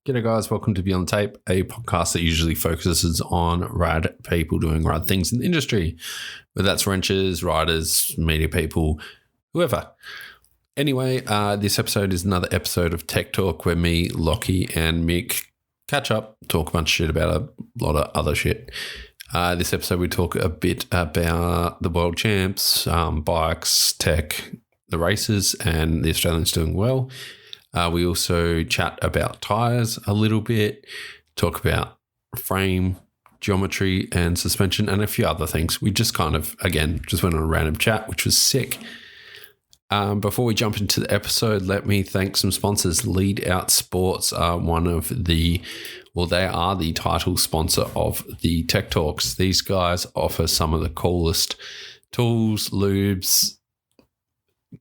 G'day guys, welcome to Beyond the Tape, a podcast that usually focuses on rad people doing rad things in the industry, whether that's wrenchers, riders, media people, whoever. Anyway, this episode is another episode of Tech Talk where me, Lachy and Mick catch up, talk a bunch of shit about a lot of other shit. This episode we talk a bit about the world champs, bikes, tech, the races, and the Australians doing well. We also chat about tyres a little bit, talk about frame, geometry and suspension and a few other things. We just kind of, again, just went on a random chat, which was sick. Before we jump into the episode, let me thank some sponsors. Lead Out Sports are they are the title sponsor of the Tech Talks. These guys offer some of the coolest tools, lubes,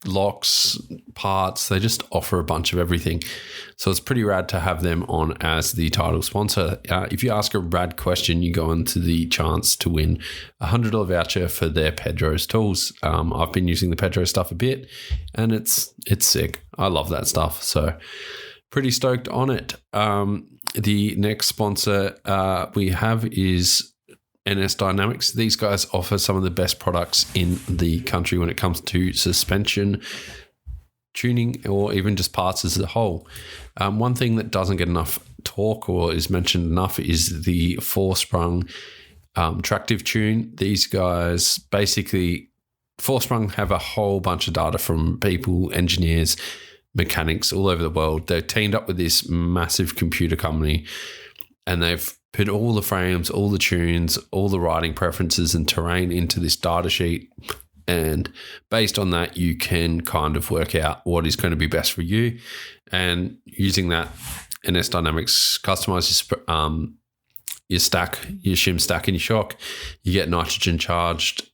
locks, parts. They just offer a bunch of everything. So it's pretty rad to have them on as the title sponsor. If you ask a rad question, you go into the chance to win a $100 voucher for their Pedro's tools. I've been using the Pedro stuff a bit and it's sick. I love that stuff. So pretty stoked on it. The next sponsor we have is NS Dynamics. These guys offer some of the best products in the country when it comes to suspension, tuning, or even just parts as a whole. One thing that doesn't get enough talk or is mentioned enough is the four-sprung tractive tune. These guys basically, four-sprung have a whole bunch of data from people, engineers, mechanics all over the world. They're teamed up with this massive computer company and they've put all the frames, all the tunes, all the riding preferences and terrain into this data sheet. And based on that, you can kind of work out what is going to be best for you. And using that, NS Dynamics customizes your stack, your shim stack and your shock. You get nitrogen charged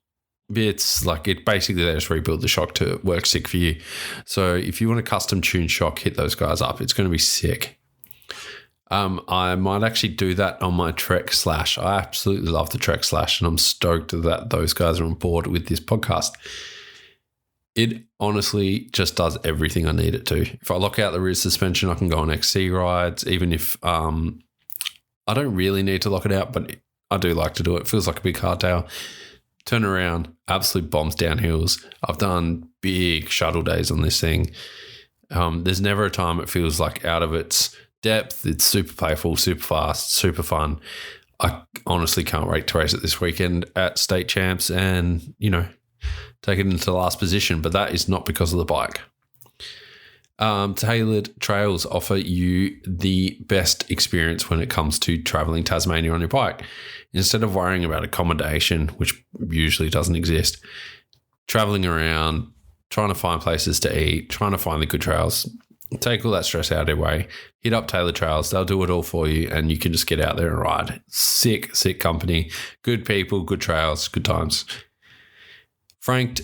bits. Like it basically, they just rebuild the shock to work sick for you. So if you want a custom tune shock, hit those guys up. It's going to be sick. I might actually do that on my Trek Slash. I absolutely love the Trek Slash and I'm stoked that those guys are on board with this podcast. It honestly just does everything I need it to. If I lock out the rear suspension, I can go on XC rides, even if I don't really need to lock it out, but I do like to do it. It feels like a big hardtail. Turn around, absolute bombs down hills. I've done big shuttle days on this thing. There's never a time it feels like out of its depth. It's super playful, super fast, super fun. I honestly can't wait to race it this weekend at state champs and, take it into the last position. But that is not because of the bike. Tailored Trails offer you the best experience when it comes to traveling Tasmania on your bike. Instead of worrying about accommodation, which usually doesn't exist, traveling around, trying to find places to eat, trying to find the good trails, take all that stress out of your way. Hit up Tailored Trails. They'll do it all for you and you can just get out there and ride. Sick company, good people, good trails, good times. Franked.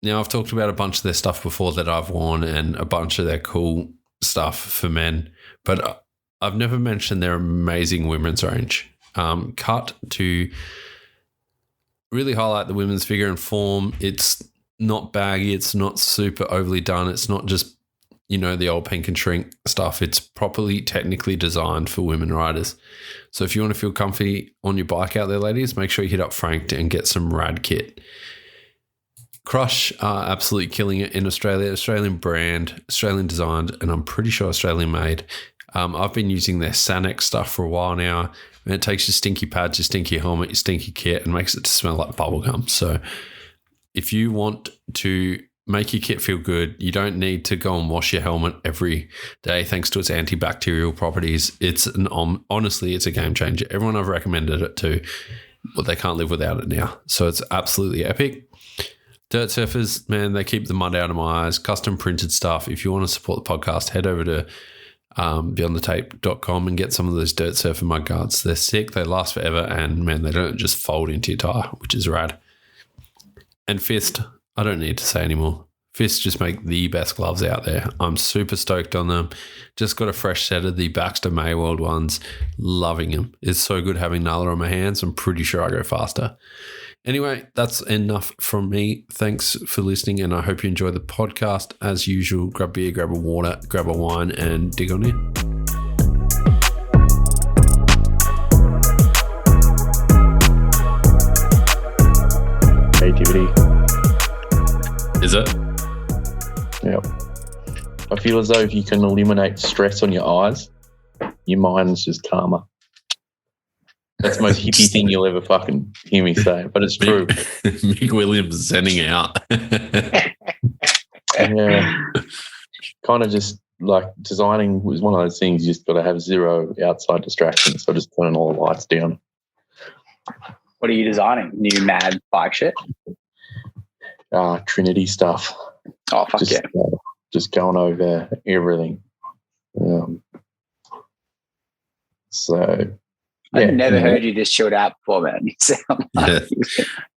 Now, I've talked about a bunch of their stuff before that I've worn and a bunch of their cool stuff for men, but I've never mentioned their amazing women's range. Cut to really highlight the women's figure and form. It's not baggy. It's not super overly done. It's not just the old pink and shrink stuff. It's properly technically designed for women riders. So if you want to feel comfy on your bike out there, ladies, make sure you hit up Franked and get some rad kit. Crush are absolutely killing it in Australia. Australian brand, Australian designed, and I'm pretty sure Australian made. I've been using their Semenuk stuff for a while now, and it takes your stinky pads, your stinky helmet, your stinky kit, and makes it smell like bubblegum. So if you want to make your kit feel good, you don't need to go and wash your helmet every day thanks to its antibacterial properties. Honestly, it's a game changer. Everyone I've recommended it to, but they can't live without it now. So it's absolutely epic. Dirt surfers, man, they keep the mud out of my eyes. Custom printed stuff. If you want to support the podcast, head over to beyondthetape.com and get some of those dirt surfer mud guards. They're sick. They last forever. And man, they don't just fold into your tire, which is rad. And Fist, I don't need to say anymore. Fists just make the best gloves out there. I'm super stoked on them. Just got a fresh set of the Baxter Mayworld ones. Loving them. It's so good having Nala on my hands. I'm pretty sure I go faster. Anyway, that's enough from me. Thanks for listening, and I hope you enjoy the podcast. As usual, grab beer, grab a water, grab a wine, and dig on in. creativity. Is it? Yeah. I feel as though if you can eliminate stress on your eyes, your mind's just calmer. That's the most hippie thing you'll ever fucking hear me say, but it's true. Mick Williams sending out. Yeah. Kind of just like designing was one of those things you just got to have zero outside distractions. So just turn all the lights down. What are you designing? New mad bike shit? Trinity stuff. Oh, fuck yeah. Just going over everything. So, yeah. I've never heard you this chilled out before, man. You sound like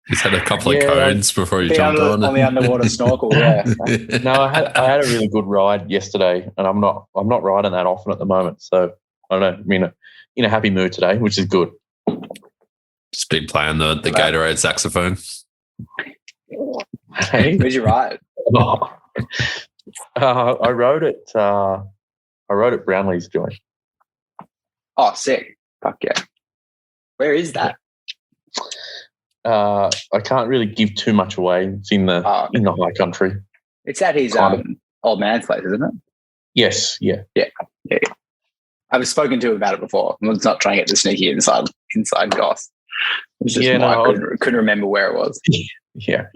He's had a couple of cones before you jumped on the underwater snorkel, yeah. No, I had a really good ride yesterday, and I'm not riding that often at the moment. So I don't know. I mean, in a happy mood today, which is good. Just been playing the Gatorade saxophone. Hey, where'd you ride? I rode at Brownlee's joint. Oh, sick! Fuck yeah. Where is that? I can't really give too much away. It's in the high country. It's at his old man's place, isn't it? Yes. Yeah. I've spoken to him about it before. I was not trying to get the sneaky inside goss. It was just I couldn't remember where it was. Yeah.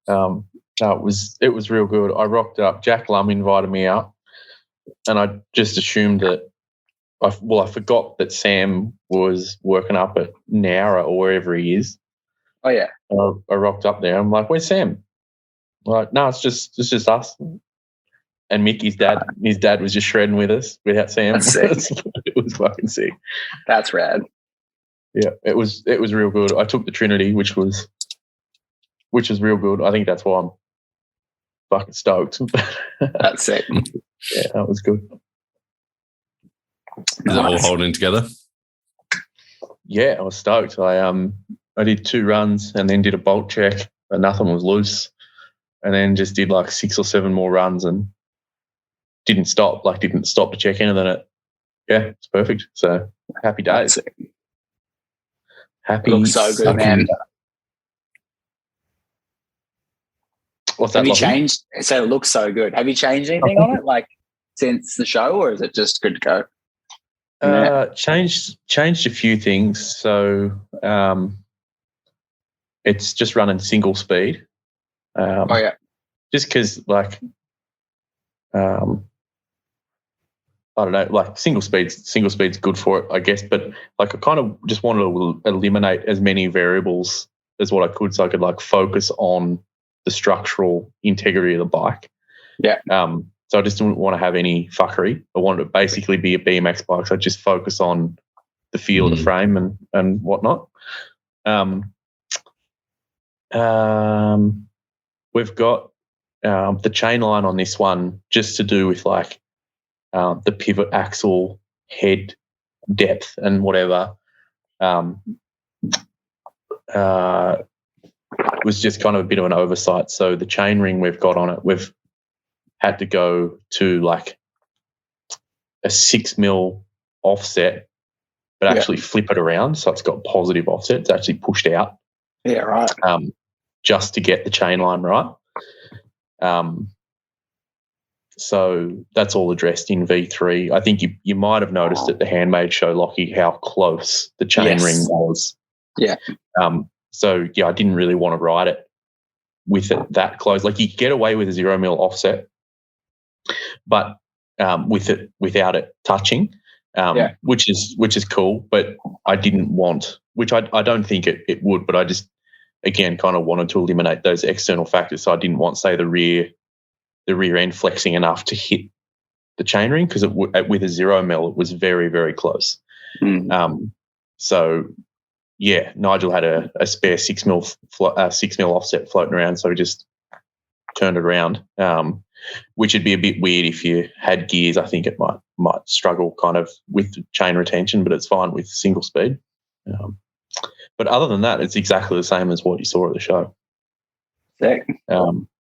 No, it was real good. I rocked up. Jack Lum invited me out, and I just assumed that. I forgot that Sam was working up at Nowra or wherever he is. Oh yeah. I rocked up there. I'm like, "Where's Sam?" I'm like, no, it's just us. And Mick, his dad was just shredding with us without Sam. That's sick. It was fucking sick. That's rad. Yeah, it was real good. I took the Trinity, which was real good. I think that's why I'm fucking stoked. That's sick. Yeah, that was good. Is it all holding together? Yeah, I was stoked. I did 2 runs and then did a bolt check, but nothing was loose. And then just did like 6 or 7 more runs and didn't stop to check in. And then it's perfect. So happy days. Happy. It looks so good, man. What's that? Have you changed? So it looks so good. Have you changed anything on it, like since the show, or is it just good to go? Changed a few things. So it's just running single speed. Just because, like, I don't know, like single speed's good for it, I guess. But like, I kind of just wanted to eliminate as many variables as what I could, so I could like focus on the structural integrity of the bike. Yeah. So I just didn't want to have any fuckery. I wanted to basically be a BMX bike, so I just focus on the feel of the frame and whatnot. We've got the chain line on this one just to do with like the pivot axle, head depth and whatever. Was just kind of a bit of an oversight. So the chain ring we've got on it, we've had to go to like a 6mm offset, but actually flip it around so it's got positive offset. It's actually pushed out. Yeah, right. Just to get the chain line right. So that's all addressed in V3. I think you might have noticed at the Handmade show, Lachy, how close the chain ring was. Yeah. So, I didn't really want to ride it with it that close. Like, you get away with a 0mm offset, but without it touching, which is cool. But I didn't want, which I don't think it would, but I just, again, kind of wanted to eliminate those external factors. So I didn't want, say, the rear end flexing enough to hit the chainring, because with a 0mm it was very, very close. So yeah, Nigel had a spare 6mm offset floating around, so we just turned it around, which would be a bit weird if you had gears. I think it might struggle kind of with chain retention, but it's fine with single speed. But other than that, it's exactly the same as what you saw at the show. Sick.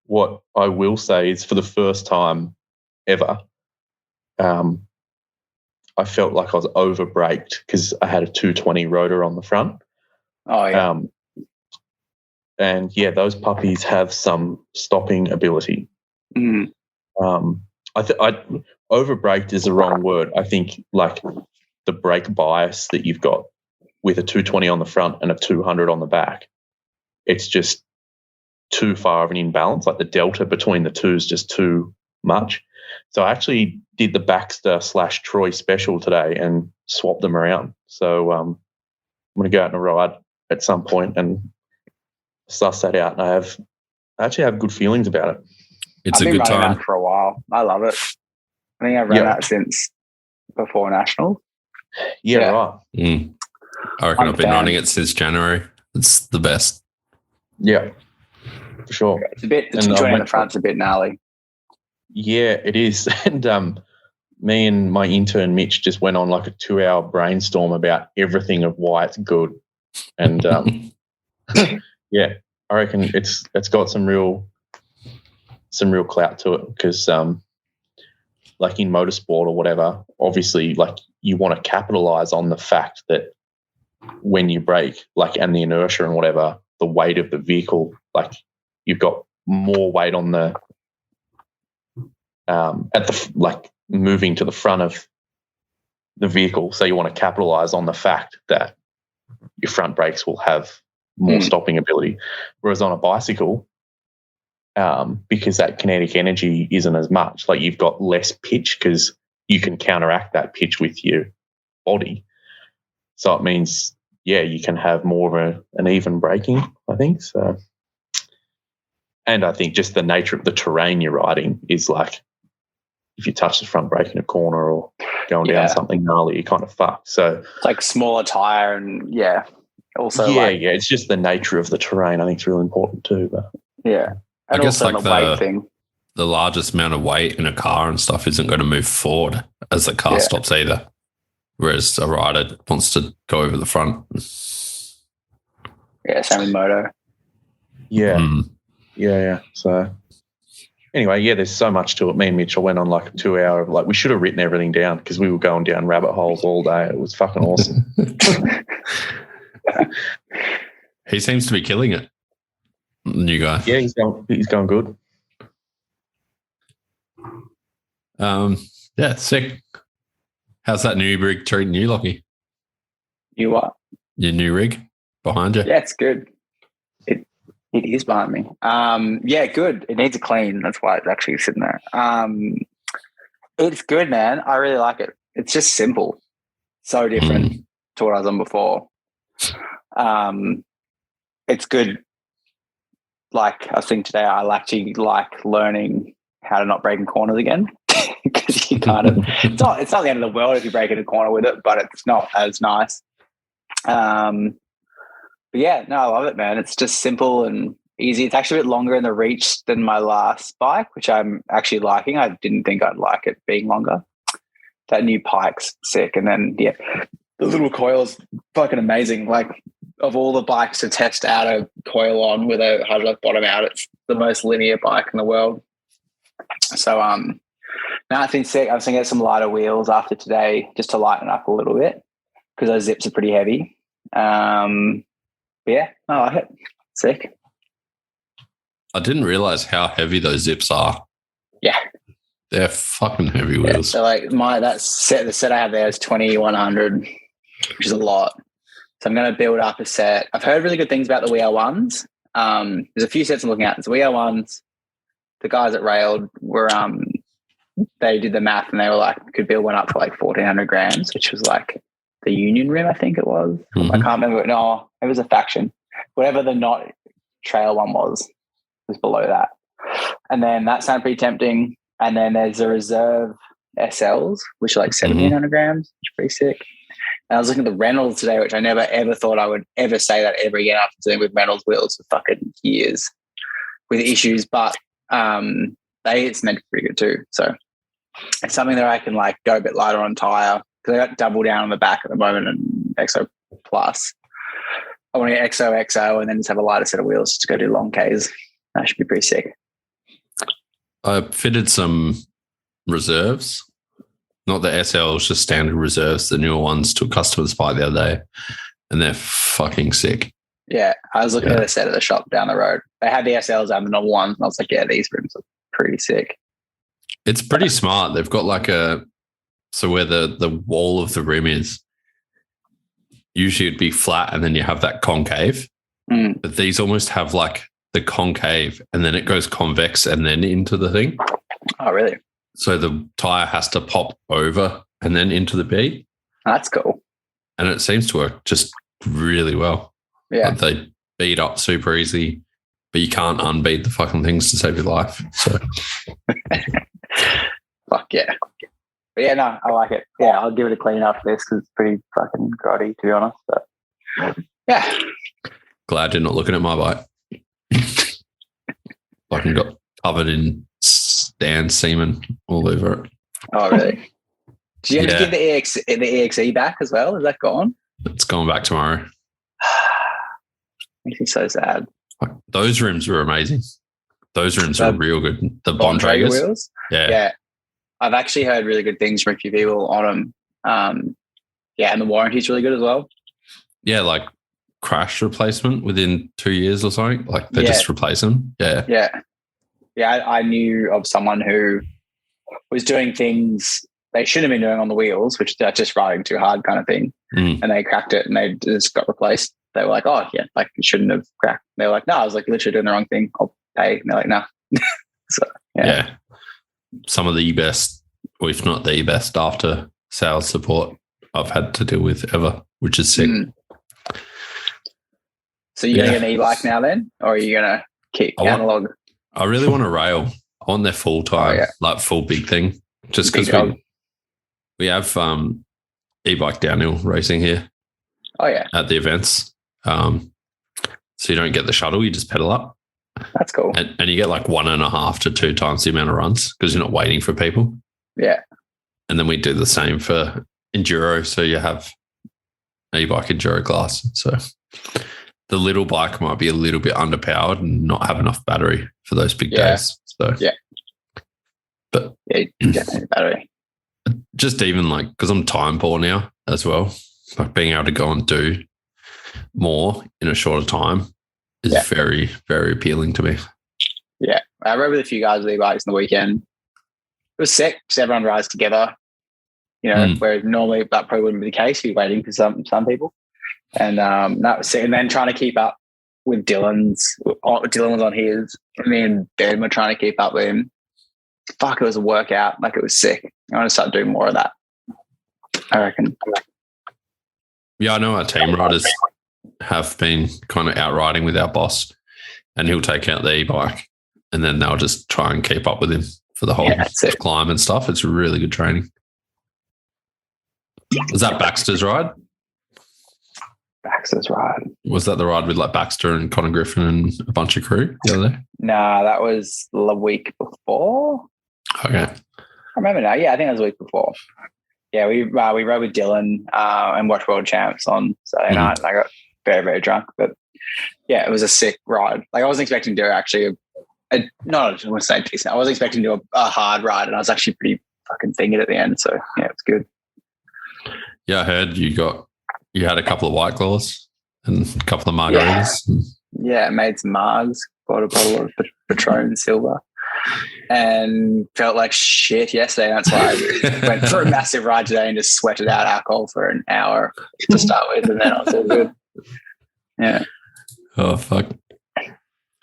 What I will say is, for the first time ever, I felt like I was over braked because I had a 220 rotor on the front. Oh yeah. And yeah, those puppies have some stopping ability. Mm. Overbraked is the wrong word. I think like the brake bias that you've got with a 220 on the front and a 200 on the back, it's just too far of an imbalance. Like the delta between the two is just too much. So I actually did the Baxter/Troy special today and swapped them around. So I'm going to go out on a ride at some point and suss that out. And I actually have good feelings about it. It's I've a been good running time. that for a while. I love it. I think I've run that since before National. Yeah. Right. I reckon I've been running it since January. It's the best. Yeah, for sure. It's a bit, the 220 in the front's a bit gnarly. Yeah, it is. And me and my intern Mitch just went on like a 2-hour brainstorm about everything of why it's good. And yeah, I reckon it's got some real clout to it because like in motorsport or whatever, obviously like you want to capitalize on the fact that when you brake, like, and the inertia and whatever, the weight of the vehicle, like you've got more weight on the at the like moving to the front of the vehicle. So you want to capitalize on the fact that your front brakes will have more stopping ability. Whereas on a bicycle, because that kinetic energy isn't as much, like you've got less pitch because you can counteract that pitch with your body. So it means, yeah, you can have more of an even braking, I think. So, and I think just the nature of the terrain you're riding is like, if you touch the front brake in a corner or going down something gnarly, you're kind of fucked. So it's like smaller tire and also it's just the nature of the terrain. I think it's really important too. But and I guess also like the weight thing. The largest amount of weight in a car and stuff isn't going to move forward as the car stops either. Whereas a rider wants to go over the front. Yeah, same with moto. Yeah. So anyway, there's so much to it. Me and Mitchell went on like a 2-hour, like we should have written everything down because we were going down rabbit holes all day. It was fucking awesome. He seems to be killing it. The new guy. Yeah, he's going good. Yeah, sick. How's that new rig treating you, Lachy? You what? Your new rig behind you? Yeah, it's good. It is behind me. Yeah, good. It needs a clean. That's why it's actually sitting there. It's good, man. I really like it. It's just simple. So different to what I was on before. It's good. Like I think today I actually like learning how to not break in corners again. Because you kind of it's not the end of the world if you break in a corner with it, but it's not as nice. But yeah, no, I love it, man. It's just simple and easy. It's actually a bit longer in the reach than my last bike, which I'm actually liking. I didn't think I'd like it being longer. That new Pike's sick. And then the little coil's fucking amazing. Like of all the bikes to test out a coil on with a hydraulic bottom out, it's the most linear bike in the world. So no, I think sick. I was going to get some lighter wheels after today just to lighten up a little bit because those zips are pretty heavy. But yeah, I like it. Sick. I didn't realize how heavy those zips are. Yeah. They're fucking heavy wheels. So like the set I have there is 2100, which is a lot. So I'm going to build up a set. I've heard really good things about the WR1s. There's a few sets I'm looking at. There's the WR1s. The guys at Railed were they did the math and they were like, could build one up for like 1,400 grams, which was like the Union Rim, I think it was. I can't remember. No, it was a Faction. Whatever the not trail one was below that. And then that sounded pretty tempting. And then there's the Reserve SLs, which are like 1,700 grams, which is pretty sick. And I was looking at the Reynolds today, which I never ever thought I would ever say that ever again after dealing with Reynolds wheels for fucking years with issues. But it's meant to be pretty good too. So it's something that I can like go a bit lighter on tire because I got double down on the back at the moment and XO Plus. I want to get XO and then just have a lighter set of wheels just to go do long Ks. That should be pretty sick. I fitted some reserves, not the SLs, just standard reserves, the newer ones to a customer's bike the other day, and they're fucking sick. Yeah, I was looking at a set at the shop down the road. They had the SLs and the normal ones, and I was like, yeah, these rims are pretty sick. It's pretty smart. They've got like so where the wall of the rim is, usually it'd be flat and then you have that concave. But these almost have like the concave and then it goes convex and then into the thing. Oh, really? So the tire has to pop over and then into the bead. That's cool. And it seems to work just really well. Yeah. Like they bead up super easy, but you can't unbead the fucking things to save your life. So fuck yeah. But yeah, no, I like it. Yeah, I'll give it a clean after this because it's pretty fucking grotty, to be honest. But yeah. Glad you're not looking at my bike. Fucking got covered in Stan semen all over it. Oh, really? Did you have to give the EXE back as well? Is that gone? It's going back tomorrow. Makes me so sad. Those rims were amazing. Those rims are real good. The Bontrager wheels? Yeah. I've actually heard really good things from a few people on them. And the warranty's really good as well. Yeah, like crash replacement within 2 years or something. Like they just replace them. Yeah. Yeah, I knew of someone who was doing things they shouldn't have been doing on the wheels, which they're just riding too hard kind of thing. And they cracked it and they just got replaced. They were like, oh, yeah, like it shouldn't have cracked. They were like, no, I was like literally doing the wrong thing. I'll pay. And they're like, no. So, yeah. Some of the best, or if not the best, after sales support I've had to deal with ever, which is sick. So you're going to get an e-bike now then? Or are you going to keep analog? I really want a rail. I want their full time, like full big thing. Just because we have e-bike downhill racing here. Oh, yeah. At the events. So you don't get the shuttle, you just pedal up. That's cool. And you get like 1.5 to 2 times the amount of runs because you're not waiting for people. Yeah. And then we do the same for enduro. So you have e-bike enduro class. So the little bike might be a little bit underpowered and not have enough battery for those big days. So but you definitely need battery. Just even like because I'm time poor now as well. Like being able to go and do more in a shorter time is very, very appealing to me. Yeah. I rode with a few guys with e-bikes on the weekend. It was sick because everyone rides together, you know, whereas normally that probably wouldn't be the case. You're waiting for some people. And that was sick. And then trying to keep up with Dylan was on his. Me and Ben were trying to keep up with him. Fuck, it was a workout. Like it was sick. I want to start doing more of that, I reckon. Yeah, I know our team riders have been kind of out riding with our boss and he'll take out the e-bike and then they'll just try and keep up with him for the whole climb and stuff. It's really good training. Was that Baxter's ride? Baxter's ride. Was that the ride with like Baxter and Connor Griffin and a bunch of crew the other day? Nah, that was the week before. Okay. I remember now. Yeah, I think that was the week before. Yeah, we rode with Dylan and watched World Champs on Saturday night. And I got very, very drunk. But yeah, it was a sick ride. Like I wasn't expecting to do actually I want to say decent. I wasn't expecting to do a hard ride and I was actually pretty fucking thinking at the end. So yeah, it's good. Yeah, I heard you had a couple of White Claws and a couple of margaritas. Yeah, made some margs, bought a bottle of Patron Silver and felt like shit yesterday. That's why I went for a massive ride today and just sweated out alcohol for an hour to start with and then I was all good. Yeah. Oh, fuck.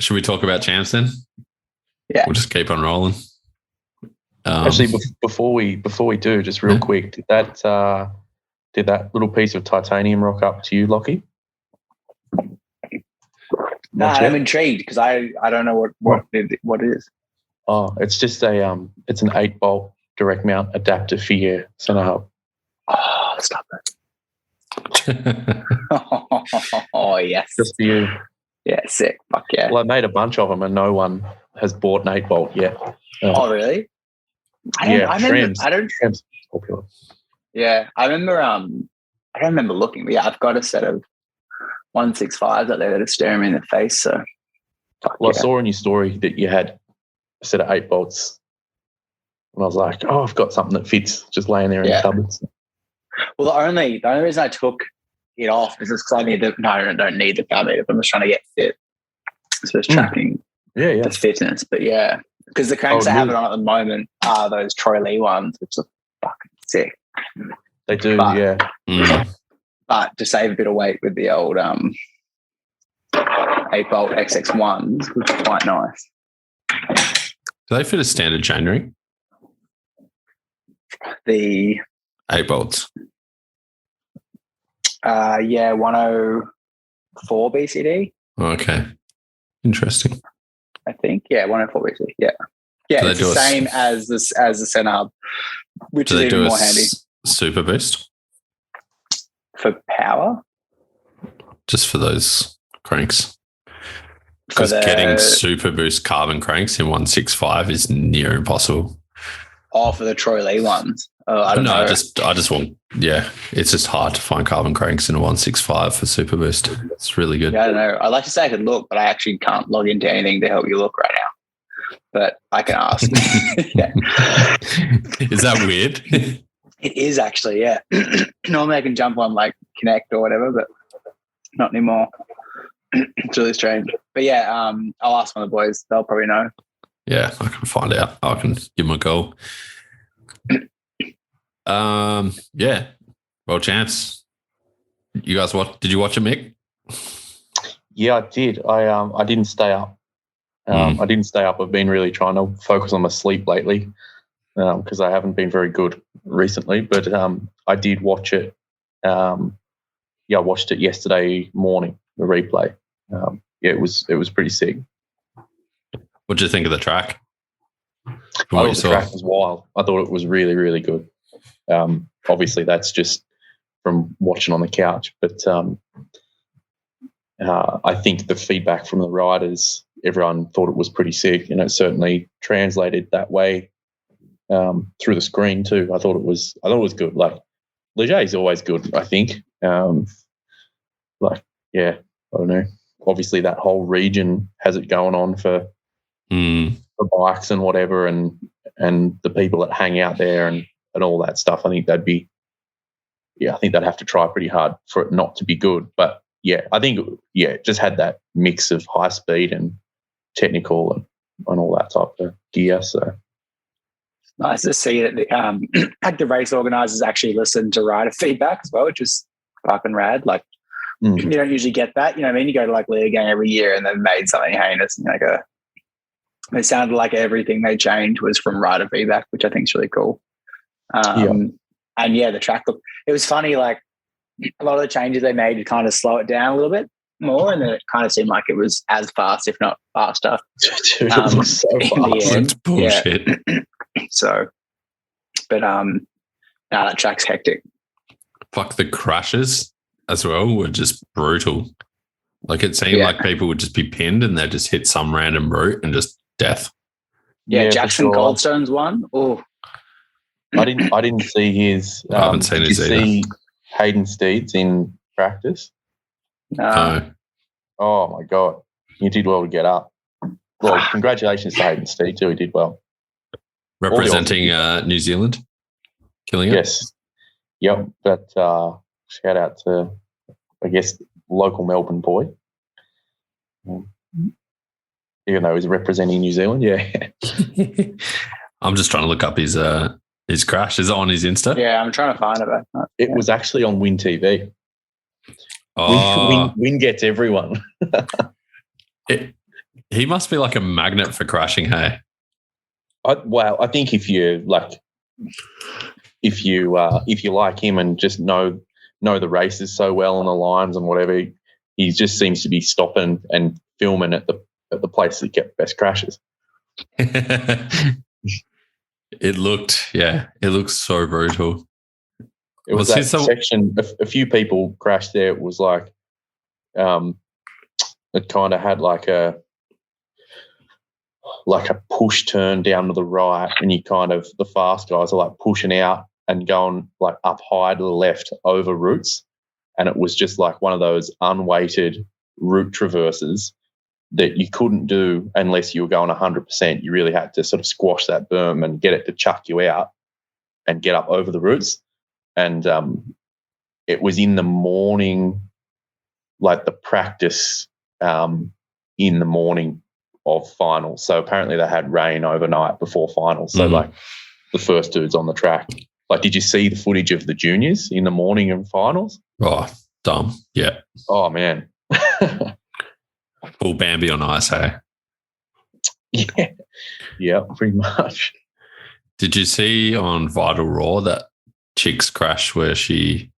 Should we talk about champs then? Yeah. We'll just keep on rolling. Actually, before we do, just real quick, did that little piece of titanium rock up to you, Lachy? No, I'm intrigued because I don't know what it is. Oh, it's just it's an 8-bolt direct mount adapter for your center hub. Oh, stop it! Oh yes, just for you. Yeah, sick. Fuck yeah. Well, I made a bunch of them, and no one has bought an 8-bolt yet. Oh really? Trams popular. Yeah, I remember. I don't remember looking, but yeah, I've got a set of 165s out there that are staring me in the face. So, I saw in your story that you had a set of 8 bolts, and I was like, "Oh, I've got something that fits." Just laying there in the cupboards. Well, the only reason I took it off because I need the, no, I don't need the power meter, but I'm just trying to get fit. So it's tracking the fitness. But yeah, because the cranks I have it on at the moment are those Troy Lee ones, which are fucking sick. They do, But to save a bit of weight with the old 8-bolt XX1s, which are quite nice. Do they fit a standard chainring? The 8 bolts. 104 BCD. Okay. Interesting. I think. Yeah, 104 BCD. Yeah. Yeah, it's the same as the Senab, which is even more handy. Super boost? For power? Just for those cranks. Because getting super boost carbon cranks in 165 is near impossible. Oh, for the Troy Lee ones. I don't know. I just want, it's just hard to find carbon cranks in a 165 for super boost. It's really good. Yeah, I don't know. I'd like to say I could look, but I actually can't log into anything to help you look right now. But I can ask. Is that weird? It is actually, yeah. Normally I can jump on like Connect or whatever, but not anymore. It's really strange. But yeah, I'll ask one of the boys. They'll probably know. Yeah, I can find out. I can give them a call. World champs. You guys did you watch it, Mick? Yeah, I did. I didn't stay up. I didn't stay up. I've been really trying to focus on my sleep lately because I haven't been very good recently. But I did watch it. I watched it yesterday morning, the replay. It was pretty sick. What did you think of the track? I thought the track was wild. I thought it was really, really good. Obviously, that's just from watching on the couch. But I think the feedback from the riders, everyone thought it was pretty sick, and it certainly translated that way through the screen too. I thought it was good. Like Lachy is always good, I think. I don't know. Obviously, that whole region has it going on for bikes and whatever, and the people that hang out there and all that stuff. I think that'd have to try pretty hard for it not to be good. But yeah, I think it just had that mix of high speed and technical and all that type of gear. So nice to see that the race organisers actually listen to rider feedback as well, which is fucking rad. Like you don't usually get that. You know what I mean? You go to like League game every year and they've made something heinous and it sounded like everything they changed was from rider feedback, which I think is really cool. And the track look, it was funny, like a lot of the changes they made to kind of slow it down a little bit more, and then it kind of seemed like it was as fast, if not faster. Dude, it was so fast. It's bullshit. Yeah. So, but that track's hectic. Fuck, the crashes as well were just brutal. Like it seemed like people would just be pinned and they'd just hit some random route and just death. Yeah, Jackson Goldstone's one. Oh, I didn't see his. I haven't seen his either. See Hayden Steeds in practice? No. Oh my God, he did well to get up. Well, congratulations to Hayden Steed too. He did well. Representing New Zealand, killing it. Yes. Yep. But shout out to, I guess, local Melbourne boy. Even though he's representing New Zealand, yeah. I'm just trying to look up his crash. Is it on his Insta? Yeah, I'm trying to find it. It was actually on Win TV. Oh. Win gets everyone. He must be like a magnet for crashing, hey? I think if you like him and just know the races so well and the lines and whatever, he just seems to be stopping and filming at the place that get best crashes. It looked so brutal. It was that section. A few people crashed there. It was like, it kind of had like a push turn down to the right, and the fast guys are like pushing out and going like up high to the left over routes, and it was just like one of those unweighted route traverses that you couldn't do unless you were going 100%. You really had to sort of squash that berm and get it to chuck you out and get up over the routes. And it was in the morning, like the practice in the morning of finals. So apparently they had rain overnight before finals. So like the first dudes on the track. Like, did you see the footage of the juniors in the morning of finals? Oh, dumb. Yeah. Oh, man. Full Bambi on ice, hey? Yeah. Yeah, pretty much. Did you see on Vital Raw that chick's crash where she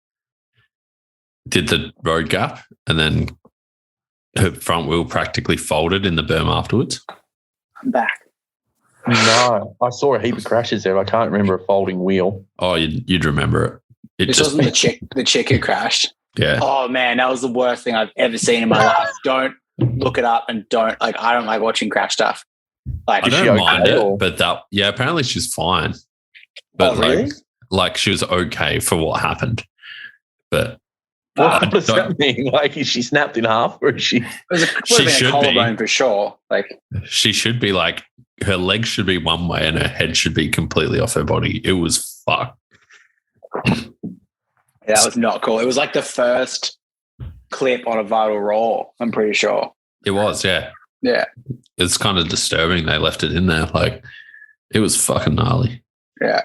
did the road gap and then her front wheel practically folded in the berm afterwards? I'm back. No, I saw a heap of crashes there. I can't remember a folding wheel. Oh, you'd remember it. This wasn't the chick who crashed. Yeah. Oh, man, that was the worst thing I've ever seen in my life. Don't look it up and I don't like watching crash stuff. Like, I don't mind it, but apparently she's fine. But really? like she was okay for what happened. But what does that mean? Like, is she snapped in half or is she? She should be collarbone for sure. Like, she should be like, her legs should be one way and her head should be completely off her body. It was fucked. Yeah, that was not cool. It was like the first clip on a Vital Raw, I'm pretty sure. It was, yeah. Yeah. It's kind of disturbing they left it in there. Like, it was fucking gnarly. Yeah.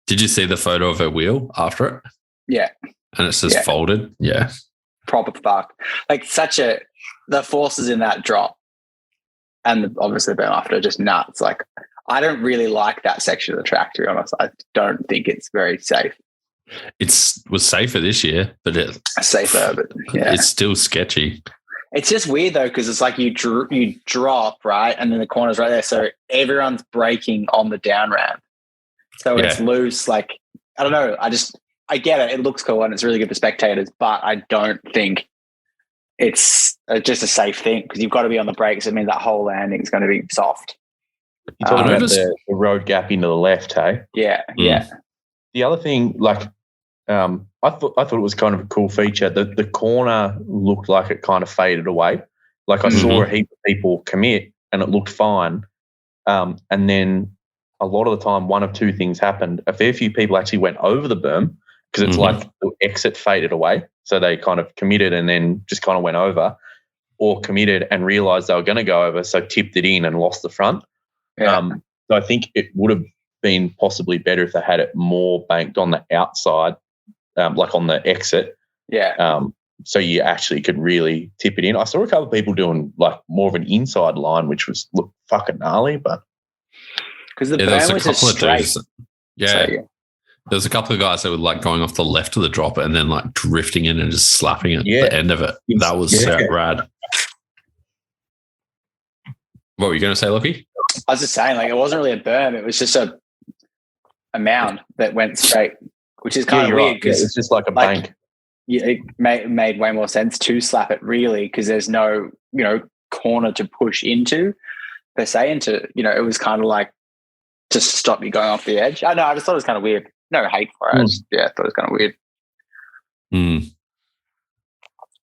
Did you see the photo of her wheel after it? Yeah. And it's just folded? Yeah. Proper fuck. Like, the forces in that drop and obviously the berm after are just nuts. Like, I don't really like that section of the track, to be honest. I don't think it's very safe. It was safer this year, but safer, but yeah. It's still sketchy. It's just weird though, because it's like you drop, right, and then the corner's right there, so everyone's braking on the down ramp, so it's loose. Like, I don't know. I get it. It looks cool and it's really good for spectators, but I don't think it's just a safe thing because you've got to be on the brakes. It means that whole landing is going to be soft. You're talking about the road gap into the left, hey? Yeah, yeah. The other thing, like, I thought it was kind of a cool feature. The corner looked like it kind of faded away. Like, I saw a heap of people commit and it looked fine. And then a lot of the time, one of two things happened. A fair few people actually went over the berm because it's like the exit faded away. So they kind of committed and then just kind of went over, or committed and realised they were going to go over, so tipped it in and lost the front. Yeah. So I think it would have been possibly better if they had it more banked on the outside, like on the exit. Yeah. So you actually could really tip it in. I saw a couple of people doing like more of an inside line, which looked fucking gnarly, but because the berm was just straight. Yeah. So, there was a couple of guys that were like going off the left of the drop and then like drifting in and just slapping at the end of it. That was rad. What were you going to say, Lachy? I was just saying, like, it wasn't really a berm. It was just a mound that went straight, which is kind of weird because it's just like a bank. Yeah, it made way more sense to slap it really because there's no, corner to push into per se. It was kind of like just to stop you going off the edge. I know. I just thought it was kind of weird. No hate for it. I thought it was kind of weird.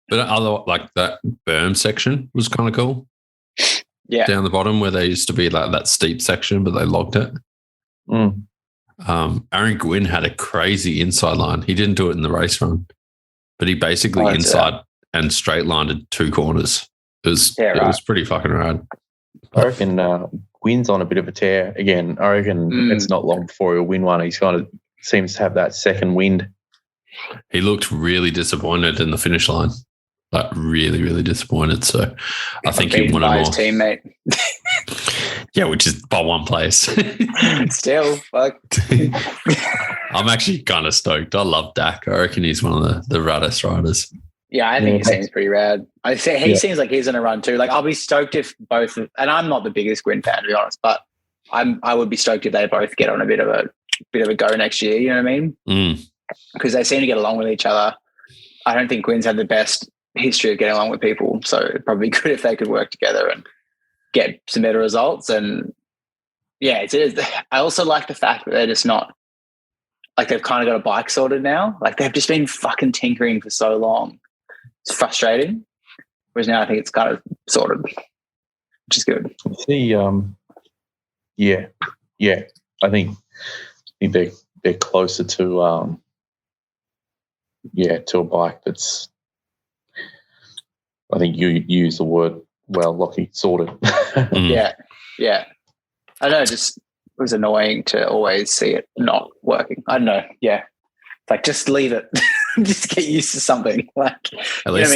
But like that berm section was kind of cool. Yeah. Down the bottom where there used to be like that steep section, but they logged it. Aaron Gwynn had a crazy inside line. He didn't do it in the race run, but he basically inside and straight lined 2 corners. It was pretty fucking rad. I reckon Gwynn's on a bit of a tear again. I reckon it's not long before he'll win one. He's kind of seems to have that second wind. He looked really disappointed in the finish line. Like really, really disappointed. So I think he wanted more. His teammate. Yeah, which is by one place. Still, fuck. I'm actually kind of stoked. I love Dak. I reckon he's one of the raddest riders. Yeah, I think he seems pretty rad. I say he seems like he's in a run too. Like, I'll be stoked if both, and I'm not the biggest Gwyn fan to be honest, but I would be stoked if they both get on a bit of a go next year. You know what I mean? Because they seem to get along with each other. I don't think Gwyn's had the best history of getting along with people, so it'd probably be good if they could work together and get some better results. And yeah, it is. I also like the fact that they're just not like they've kind of got a bike sorted now. Like, they've just been fucking tinkering for so long. It's frustrating. Whereas now I think it's kind of sorted, which is good. See, I think they're closer to to a bike that's, I think you use the word well, Lachy, sorted. Yeah. I know, just it was annoying to always see it not working. I don't know. Yeah. It's like, just leave it. Just get used to something. Like, at least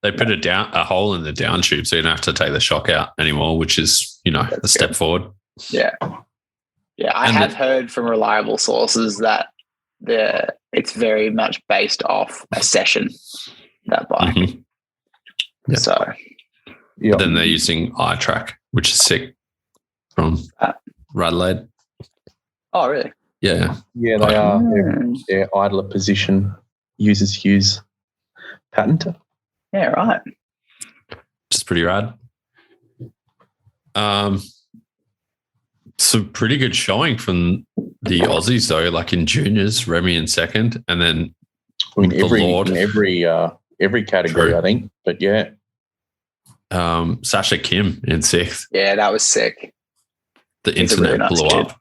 they put a hole in the down tube so you don't have to take the shock out anymore, which is, a step forward. Yeah. Yeah. I have heard from reliable sources that it's very much based off a session, that bike. Mm-hmm. Yeah. So, but then they're using eye track, which is sick, from Radelaide. Oh, really? Yeah. Yeah, they are. Their idler position uses Hughes patent. Yeah, right. Which is pretty rad. Some pretty good showing from the Aussies though, like in juniors, Remy in second, and then in every category, true. I think. But yeah. Sasha Kim in sixth. Yeah, that was sick. The internet blew up.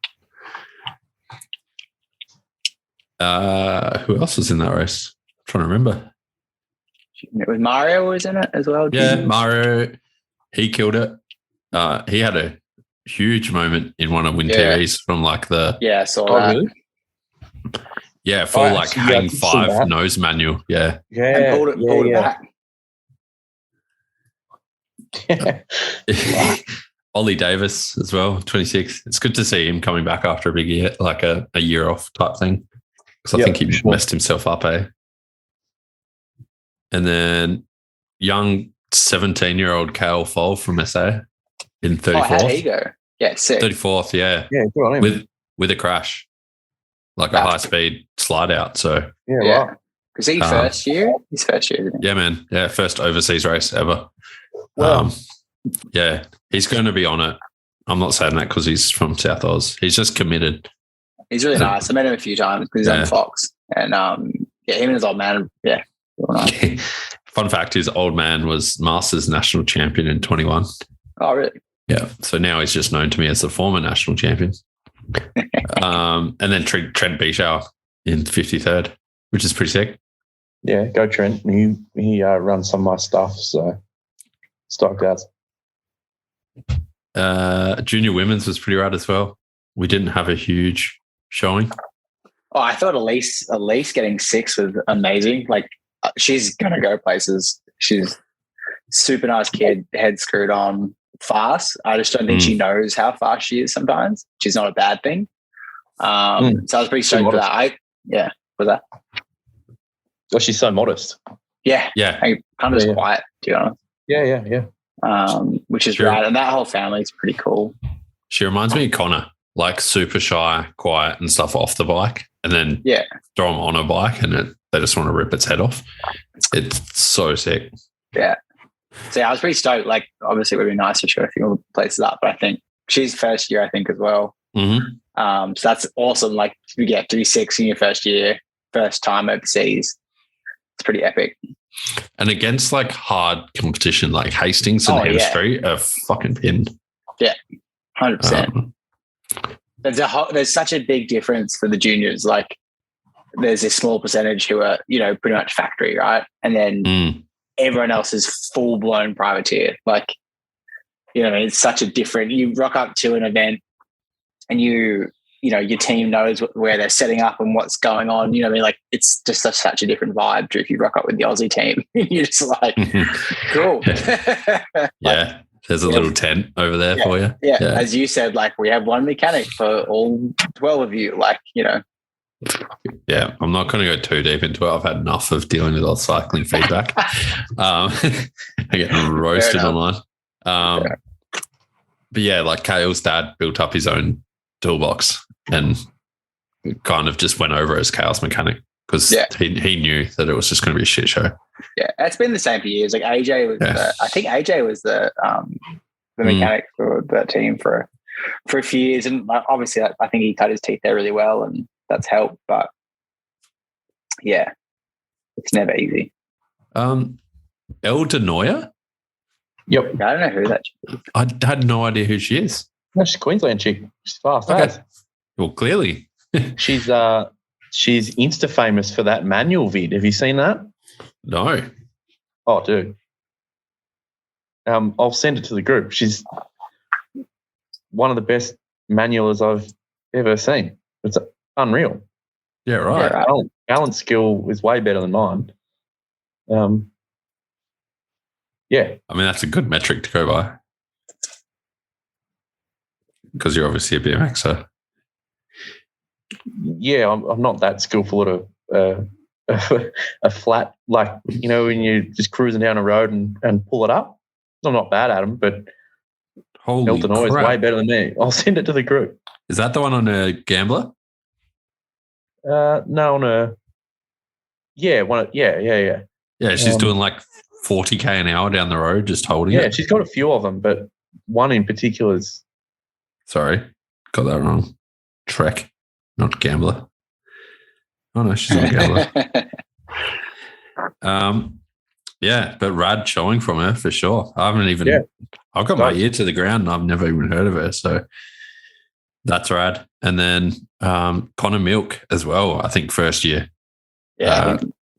Who else was in that race? I'm trying to remember. It was Mario was in it as well. Yeah, Mario, he killed it. He had a huge moment in one of WinTV's from like the... Yeah, I saw that. Really? Yeah, full hang five nose manual. Yeah. Yeah. And pulled it back. Ollie Davis as well, 26. It's good to see him coming back after a big year, like a year off type thing. Because I think he messed himself up, eh? And then young 17-year-old Kale Foal from SA in 34th. Oh, how did he go? Yeah, sick. 34th, yeah. Yeah, good on him. With a crash. Like a high-speed slide out, so... Yeah, right. Was he first year? His first year, isn't he? Yeah, man. Yeah, first overseas race ever. Wow. Yeah, he's going to be on it. I'm not saying that because he's from South Oz. He's just committed. He's really nice. I met him a few times because he's on Fox. And, him and his old man, nice. Fun fact, his old man was Masters national champion in 21. Oh, really? Yeah. So now he's just known to me as the former national champion. And then Trent Bischow in 53rd, which is pretty sick. Yeah, go Trent. He runs some of my stuff, so stoked out. Junior women's was pretty rad as well. We didn't have a huge showing. Oh, I thought Elise getting 6 was amazing. Like, she's going to go places. She's super nice kid, head screwed on, fast. I just don't think she knows how fast she is sometimes, which is not a bad thing. So I was pretty stoked for that. Was that? Oh, she's so modest. Yeah. Kind of just quiet, to be honest. Yeah. Which is rad. And that whole family is pretty cool. She reminds me of Connor, like super shy, quiet and stuff off the bike. And then throw them on a bike and they just want to rip its head off. It's so sick. Yeah. So I was pretty stoked. Like, obviously it would be nice to show a few more places up, but I think she's first year, I think, as well. Mm-hmm. So that's awesome. Like, to get to be 6 in your first year, first time overseas, it's pretty epic. And against like hard competition like Hastings and Ham Street are fucking pinned. Yeah, 100%. There's such a big difference for the juniors. Like, there's this small percentage who are, pretty much factory, right? And then everyone else is full blown privateer. Like, it's such a different. You rock up to an event, and your team knows where they're setting up and what's going on. You know what I mean? Like, it's just such a different vibe to if you rock up with the Aussie team. You're just like, cool. Yeah. There's a little tent over there for you. Yeah. As you said, like, we have one mechanic for all 12 of you. Like, Yeah, I'm not going to go too deep into it. I've had enough of dealing with all cycling feedback. I get roasted online. But yeah, like Kale's dad built up his own toolbox and kind of just went over as Kale's mechanic because he knew that it was just going to be a shit show. Yeah, it's been the same for years. Like AJ was, I think AJ was the mechanic for the team for a few years, and obviously I think he cut his teeth there really well, and that's helped. But yeah, it's never easy. El Denoya? Yep. I don't know who that is. I had no idea who she is. No, she's a Queensland chick. She's fast. Okay. Well, clearly. She's she's Insta famous for that manual vid. Have you seen that? No. Oh, dude. I'll send it to the group. She's one of the best manualers I've ever seen. It's unreal. Yeah, right. Balance skill is way better than mine. Yeah. I mean, that's a good metric to go by because you're obviously a BMXer. Yeah, I'm not that skillful at a flat, like, you know, when you're just cruising down a road and pull it up. I'm not bad at them, but Holy Elton is crap. way better than me. I'll send it to the group. Is that the one on a Gambler? No, on a yeah. Yeah, she's doing like 40k an hour down the road, just holding it. Yeah, she's got a few of them, but one in particular is. Sorry, got that wrong. Trek, not Gambler. Oh no, she's not Gambler. Yeah, but rad showing from her for sure. I haven't even. Yeah. I've got my ear to the ground and I've never even heard of her, so that's rad. And then Connor Milk as well. I think first year. Yeah,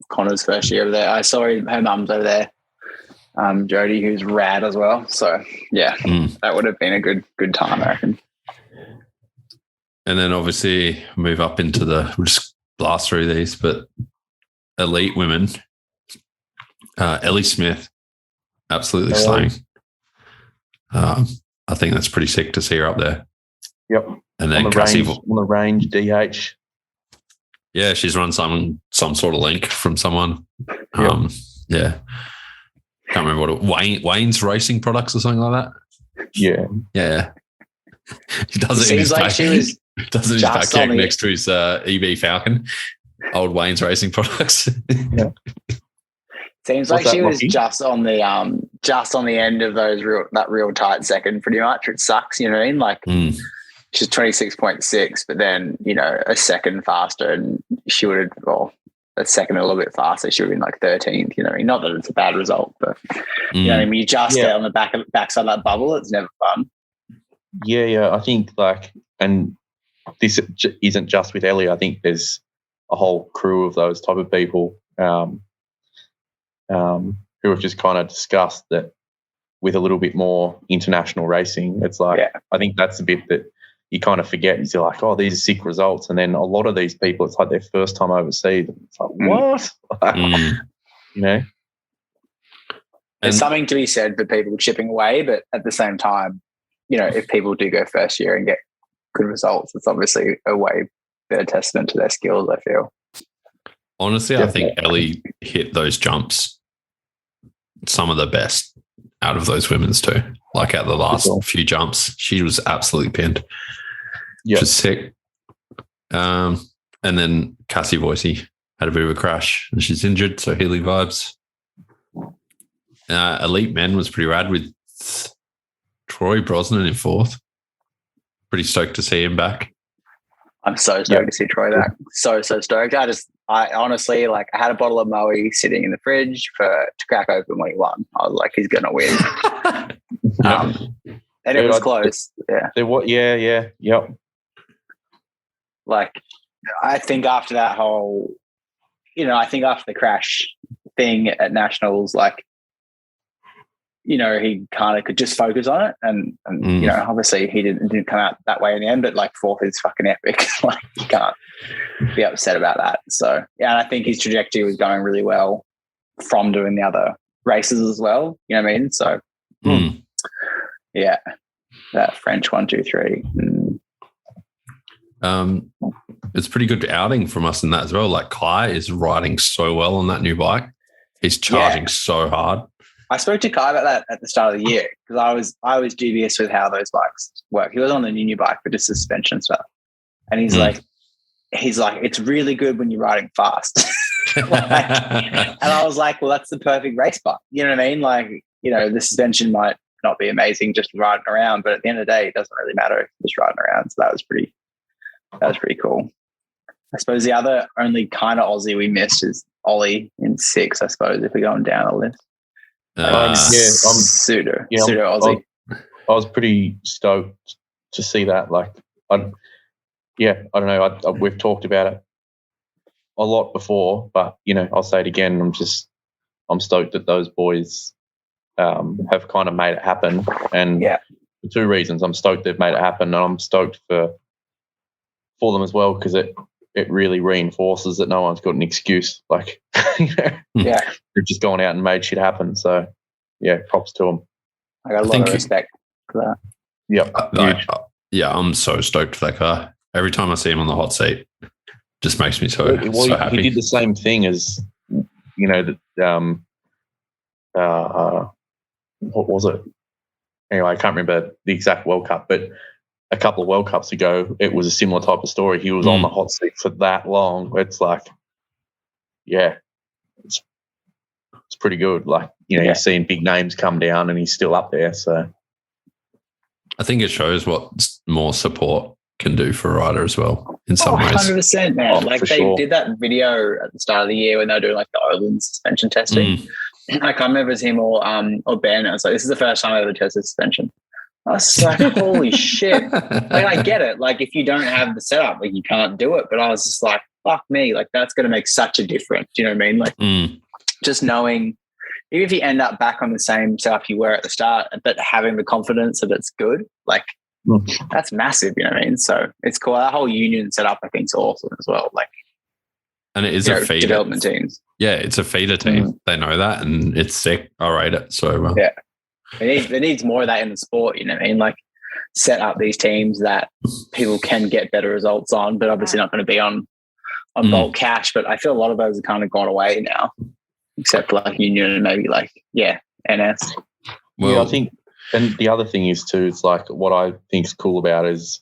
Connor's first year over there. I saw her mum's over there. Jodie, who's rad as well. So yeah, that would have been a good time, I reckon. And then obviously move up into we'll just blast through these, but elite women. Ellie Smith, absolutely slaying. I think that's pretty sick to see her up there. Yep. And then on the range, DH. Yeah, she's run some sort of link from someone. Yep. Yeah. Can't remember Wayne's Racing Products or something like that. Yeah. Yeah. He does it in his backpack next to his EB Falcon. Old Wayne's Racing Products. Yeah. Seems like she was just on the end of that real tight second, pretty much. It sucks, you know what I mean? Like she's 26.6, but then, you know, a second faster, and she would have, a second a little bit faster, she would have been like 13th, you know what I mean? Not that it's a bad result, but you know what I mean? You just get on the backside of that bubble, it's never fun. Yeah. I think and this isn't just with Ellie. I think there's a whole crew of those type of people who have just kind of discussed that with a little bit more international racing. It's like, I think that's the bit that you kind of forget. You're like, oh, these are sick results. And then a lot of these people, it's like their first time overseas. It's like, what? You know? There's something to be said for people chipping away, but at the same time, you know, if people do go first year and get good results, it's obviously a way better testament to their skills, I feel. Honestly, I think Ellie hit those jumps some of the best out of those women's too. Like at the last few jumps, she was absolutely pinned. Yeah, which is sick. And then Cassie Voicey had a bit of a crash and she's injured, so Healy vibes. Elite Men was pretty rad with Troy Brosnan in fourth. Pretty stoked to see him back. I'm so stoked to see Troy back. So stoked. I honestly, like, I had a bottle of Moe sitting in the fridge to crack open when he won. I was like, he's going to win. And it was close. Yeah. Yep. Like, I think after that whole, you know, after the crash thing at Nationals, like, you know, he kind of could just focus on it. And you know, obviously he didn't come out that way in the end, but like fourth is fucking epic. Like, you can't be upset about that. So, yeah, and I think his trajectory was going really well from doing the other races as well. You know what I mean? So, yeah, that French 1, 2, 3. It's pretty good outing from us in that as well. Like, Kai is riding so well on that new bike. He's charging so hard. I spoke to Kai about that at the start of the year because I was dubious with how those bikes work. He was on the new bike for just suspension stuff, and he's like, it's really good when you're riding fast. And I was like, well, that's the perfect race bike. You know what I mean? Like, you know, the suspension might not be amazing just riding around, but at the end of the day, it doesn't really matter if you're just riding around. So that was pretty cool. I suppose the other only kind of Aussie we missed is Ollie in 6, I suppose, if we're going down the list. Pseudo Aussie. I was pretty stoked to see that. Like, I don't know. We've talked about it a lot before, but I'll say it again. I'm stoked that those boys have kind of made it happen, and for two reasons. I'm stoked they've made it happen, and I'm stoked for them as well, because it really reinforces that no one's got an excuse. Like, they've just gone out and made shit happen. So, yeah, props to them. I got a lot of respect for that. Yep. I'm so stoked for that guy. Every time I see him on the hot seat, just makes me so happy. He did the same thing as, what was it? Anyway, I can't remember the exact World Cup, but a couple of World Cups ago, it was a similar type of story. He was on the hot seat for that long. It's like, it's pretty good. Like, you're seeing big names come down and he's still up there. So I think it shows what more support can do for a rider as well in some ways. 100%, man. Like they did that video at the start of the year when they were doing like the Helens suspension testing. I can't remember if it was him or Ben. I was like, this is the first time I ever tested suspension. I was like, holy shit. Like, I get it. Like, if you don't have the setup, like, you can't do it. But I was just like, fuck me. Like, that's going to make such a difference. Do you know what I mean? Like, just knowing, even if you end up back on the same setup you were at the start, but having the confidence that it's good, like, that's massive. You know what I mean? So it's cool. That whole union setup, I think, is awesome as well. Like, and it is a feeder. Development teams. Yeah, it's a feeder team. They know that, and it's sick. I rate it. So, There needs more of that in the sport, you know what I mean? Like, set up these teams that people can get better results on, but obviously not going to be on bulk cash. But I feel a lot of those have kind of gone away now, except for like Union and maybe like, NS. Well, I think, and the other thing is too, it's like what I think is cool about is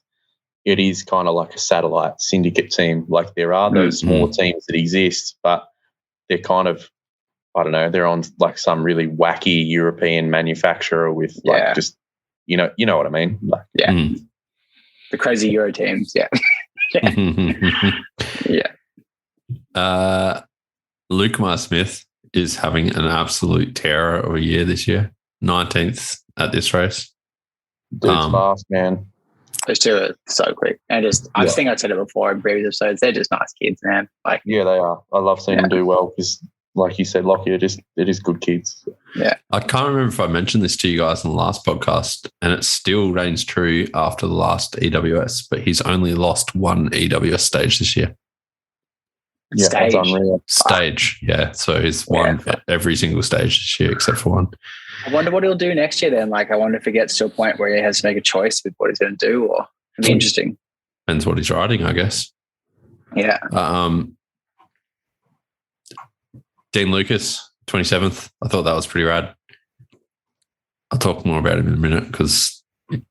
it is kind of like a satellite syndicate team. Like, there are those smaller teams that exist, but they're kind of, I don't know, they're on like some really wacky European manufacturer with like just, you know what I mean? Like, the crazy Euro teams. Luke Smith is having an absolute terror of a year this year. 19th at this race. Dude's fast, man. Those two are so quick. And just, I think I said it before in previous episodes, they're just nice kids, man. Like, yeah, they are. I love seeing them do well because, like you said, Lachy, it is good kids. Yeah. I can't remember if I mentioned this to you guys in the last podcast, and it still reigns true after the last EWS, but he's only lost one EWS stage this year. Yeah, that's unreal. Stage, So he's won every single stage this year except for one. I wonder what he'll do next year then. Like, I wonder if it gets to a point where he has to make a choice with what he's going to do, or it'd be interesting. Depends what he's riding, I guess. Yeah. Dean Lucas, 27th. I thought that was pretty rad. I'll talk more about him in a minute because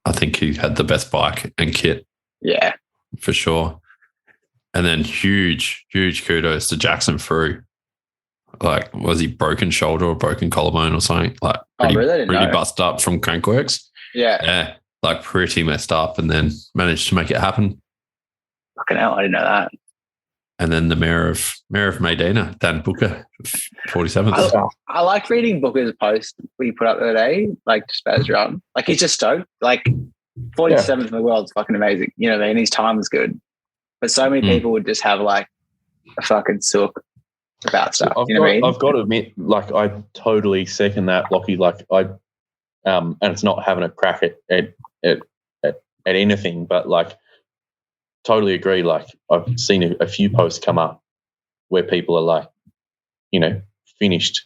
I think he had the best bike and kit. Yeah. For sure. And then huge kudos to Jackson Frew. Like, was he broken shoulder or broken collarbone or something? Like, pretty busted up from Crankworks. Yeah. Like, pretty messed up, and then managed to make it happen. Fucking hell, I didn't know that. And then the mayor of Maydena, Dan Booker, 47th. I liked reading Booker's post he put up the other day, like, just about his run. Like, he's just stoked. Like, 47th in the world is fucking amazing. You know what I mean? His time was good. But so many people would just have, like, a fucking sook about stuff. You know what I mean? I've got to admit, like, I totally second that, Lachy. Like, and it's not having a crack at anything, but, like, totally agree. Like, I've seen a few posts come up where people are like, finished.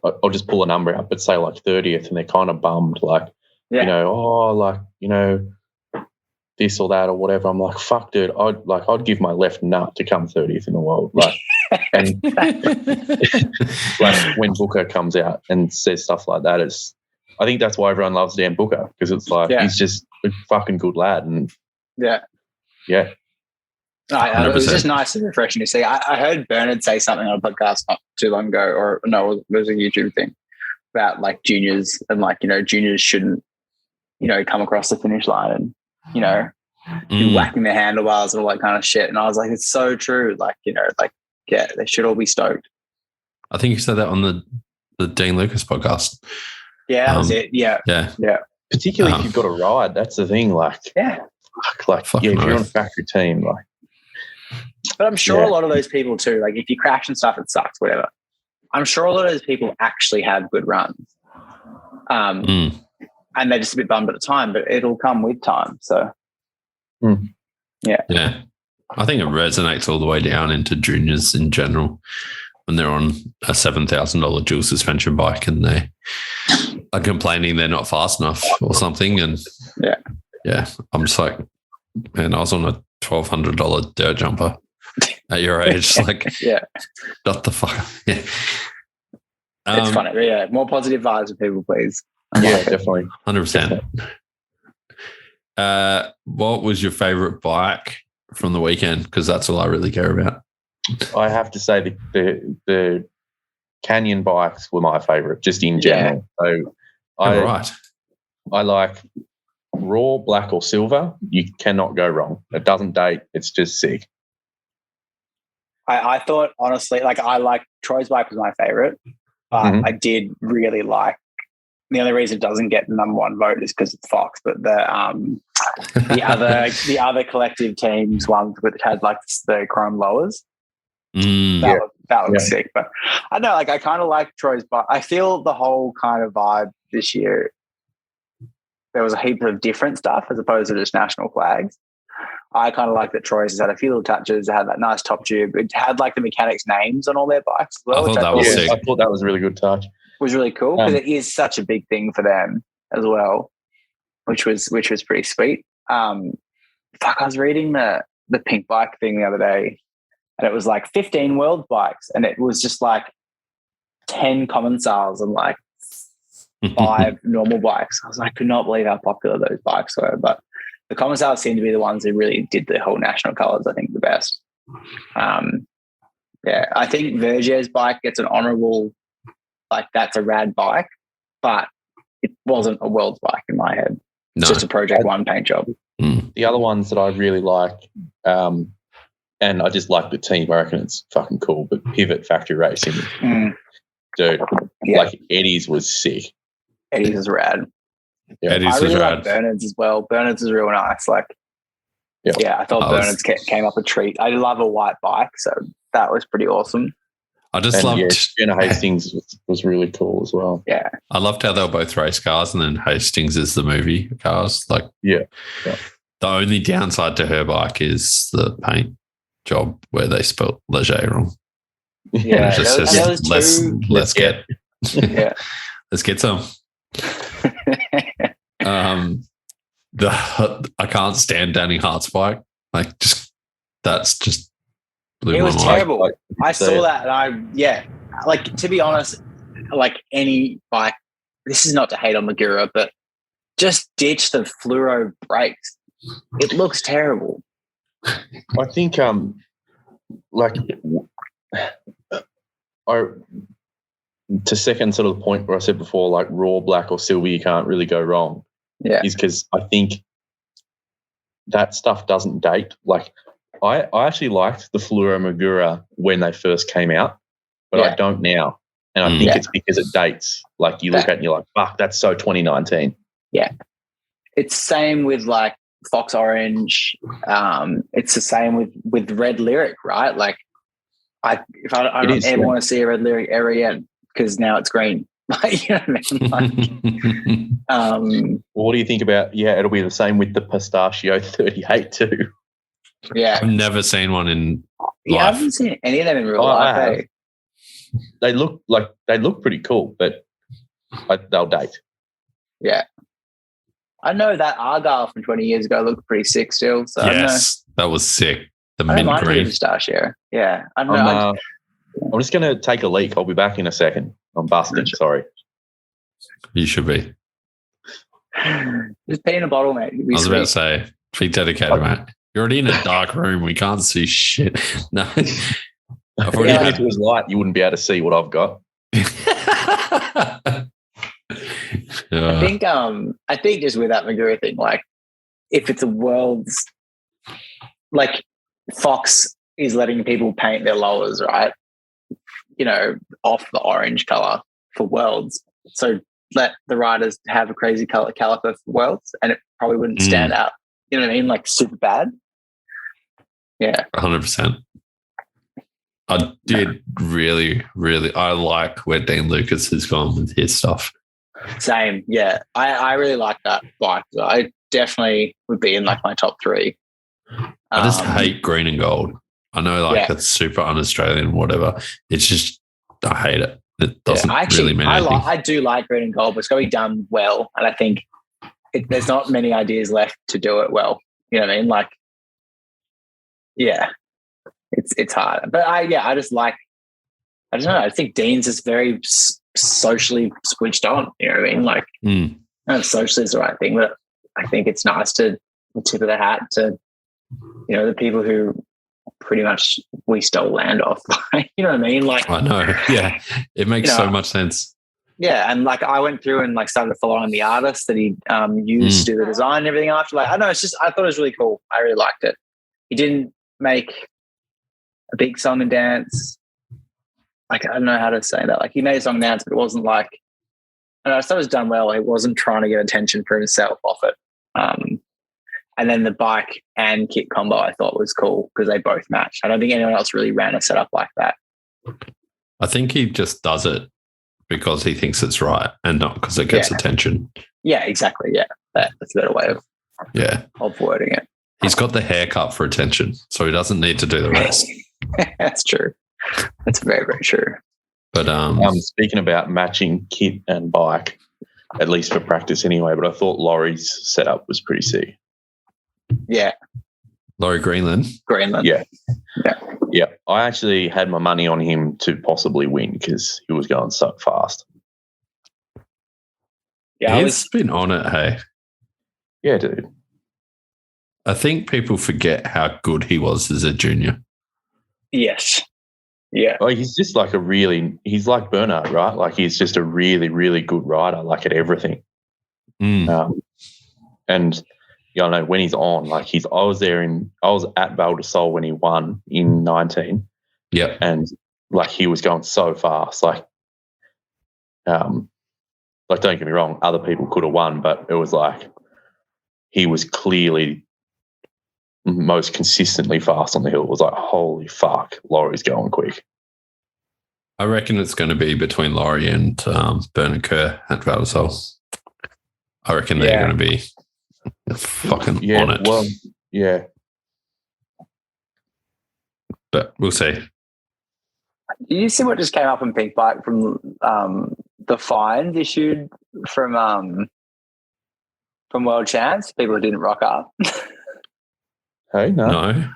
I'll just pull a number out, but say like 30th, and they're kind of bummed, like, this or that or whatever. I'm like, fuck, dude, I'd give my left nut to come 30th in the world. Like, and like when Booker comes out and says stuff like that, I think that's why everyone loves Dan Booker, because it's like he's just a fucking good lad. And yeah. It was just nice and refreshing to see. I heard Bernard say something on a podcast not too long ago, or no, it was a YouTube thing about like juniors and like, juniors shouldn't, come across the finish line and, be whacking the handlebars and all that kind of shit. And I was like, it's so true. Like, they should all be stoked. I think you said that on the Dean Lucas podcast. Yeah, that was it. Yeah. Particularly if you've got a ride, that's the thing. Like, if you're on a factory team, like, But I'm sure a lot of those people too, like if you crash and stuff, it sucks, whatever. I'm sure a lot of those people actually have good runs. And they're just a bit bummed at the time, but it'll come with time. So, yeah. I think it resonates all the way down into juniors in general when they're on a $7,000 dual suspension bike and they are complaining they're not fast enough or something. And I'm just like, man, I was on a $1,200 dirt jumper at your age. Like, what the fuck? Yeah. It's funny. Yeah, more positive vibes with people, please. Definitely. 100%. What was your favorite bike from the weekend? Because that's all I really care about. I have to say the Canyon bikes were my favourite, just in general. So I like raw, black or silver. You cannot go wrong. It doesn't date. It's just sick. I thought, honestly, like I like Troy's bike was my favourite. I did really like, the only reason it doesn't get the number one vote is because it's Fox, but the other collective teams ones which had like the chrome lowers. That was sick. But I know, like I kind of like Troy's bike. I feel the whole kind of vibe this year, there was a heap of different stuff as opposed to just national flags. I kind of like that Troy's has had a few little touches. It had that nice top tube. It had like the mechanics' names on all their bikes as well. I thought that was a really good touch. Was really cool because it is such a big thing for them as well, which was pretty sweet. I was reading the pink bike thing the other day, and it was like 15 world bikes, and it was just like 10 common sales and like 5 normal bikes. I was like, I could not believe how popular those bikes were. But the common sales seem to be the ones who really did the whole national colours, I think, the best. I think Vergier's bike gets an honourable, like that's a rad bike, but it wasn't a world's bike in my head. It's just a Project One paint job. The other ones that I really like, and I just like the team, I reckon it's fucking cool, but Pivot Factory Racing, dude, like Eddie's was sick. Eddie's is rad. Yeah. I really like Bernard's as well. Bernard's is real nice. Like, I thought Bernard's came up a treat. I love a white bike, so that was pretty awesome. I just loved Jenna Hastings was really cool as well. Yeah, I loved how they were both race cars, and then Hastings is the movie cars. Like, the only downside to her bike is the paint job where they spelled Lachy wrong. Yeah, let's get some. I can't stand Danny Hart's bike. Like, that's just blew my mind. It was terrible. I saw that, and like, to be honest, like any bike, this is not to hate on Magura, but just ditch the fluoro brakes. It looks terrible. I think, to second sort of the point where I said before, like raw, black or silver, you can't really go wrong. Yeah. Is because I think that stuff doesn't date. Like, I actually liked the Fluoro Magura when they first came out, but I don't now. And I think it's because it dates. Like, you look at it and you're like, fuck, that's so 2019. Yeah. It's same with like Fox Orange. It's the same with Red Lyric, right? Like, I don't ever want to see a Red Lyric ever again because now it's green. You know what I mean? Like, what do you think about, it'll be the same with the Pistachio 38 too. Yeah. I've never seen one in life. I haven't seen any of them in real life. They look pretty cool, but they'll date. Yeah. I know that Argyle from 20 years ago looked pretty sick still. So yes, that was sick. The mint green pistachio. Yeah. I don't know. I'm just going to take a leak. I'll be back in a second. I'm busting. Sorry. You should be. Just pee in a bottle, mate. I was about to say, be dedicated, mate. You're already in a dark room. We can't see shit. No. If it was light, you wouldn't be able to see what I've got. I think just with that Magura thing, like, if it's a world's, like, Fox is letting people paint their lowers, right? You know, off the orange color for worlds. So let the riders have a crazy color caliper for worlds, and it probably wouldn't stand out. You know what I mean? Like, super bad. Yeah. 100%. I did really, I like where Dean Lucas has gone with his stuff. Same. Yeah. I really like that bike. I definitely would be in like my top 3. I just hate green and gold. I know like that's super un-Australian, whatever. It's just, I hate it. It doesn't really mean anything. I do like green and gold, but it's got to be done well. And I think there's not many ideas left to do it well. You know what I mean? Like, yeah, it's hard. But I just like, I don't know. I think Dean's is very socially switched on. You know what I mean? Like, I don't know if socially is the right thing, but I think it's nice to tip of the hat to, you know, the people who pretty much we stole land off. You know what I mean? Like, I know. Yeah. It makes so much sense. Yeah. And like I went through and like started following the artists that he used to do the design and everything after. Like, I don't know, I thought it was really cool. I really liked it. He didn't make a big song and dance. Like, I don't know how to say that. Like, he made a song and dance, but it wasn't like, I don't know, I thought it was done well. He wasn't trying to get attention for himself off it. And then the bike and kit combo I thought was cool because they both matched. I don't think anyone else really ran a setup like that. I think he just does it because he thinks it's right and not because it gets attention. Yeah, exactly. Yeah, that's a better way of wording it. He's got the haircut for attention, so he doesn't need to do the rest. That's true. That's very, very true. But speaking about matching kit and bike, at least for practice anyway, but I thought Laurie's setup was pretty sick. Yeah. Laurie Greenland. Yeah. I actually had my money on him to possibly win because he was going so fast. Yeah, he's been on it, hey? Yeah, dude. I think people forget how good he was as a junior. Yes. Yeah. Well, he's just like he's like Bernard, right? Like he's just a really, really good rider, like at everything. And I know when he's on, like I was at Valli Hoel when he won in 19. Yeah. And like he was going so fast. Like don't get me wrong, other people could have won, but it was like he was clearly most consistently fast on the hill. It was like, holy fuck, Laurie's going quick. I reckon it's going to be between Laurie and Bernard Kerr at Valli Hoel. I reckon they're going to be fucking on it. Well, yeah. But we'll see. Did you see what just came up in Pink Bike from the fines issued from World Champs? People who didn't rock up. Hey, no.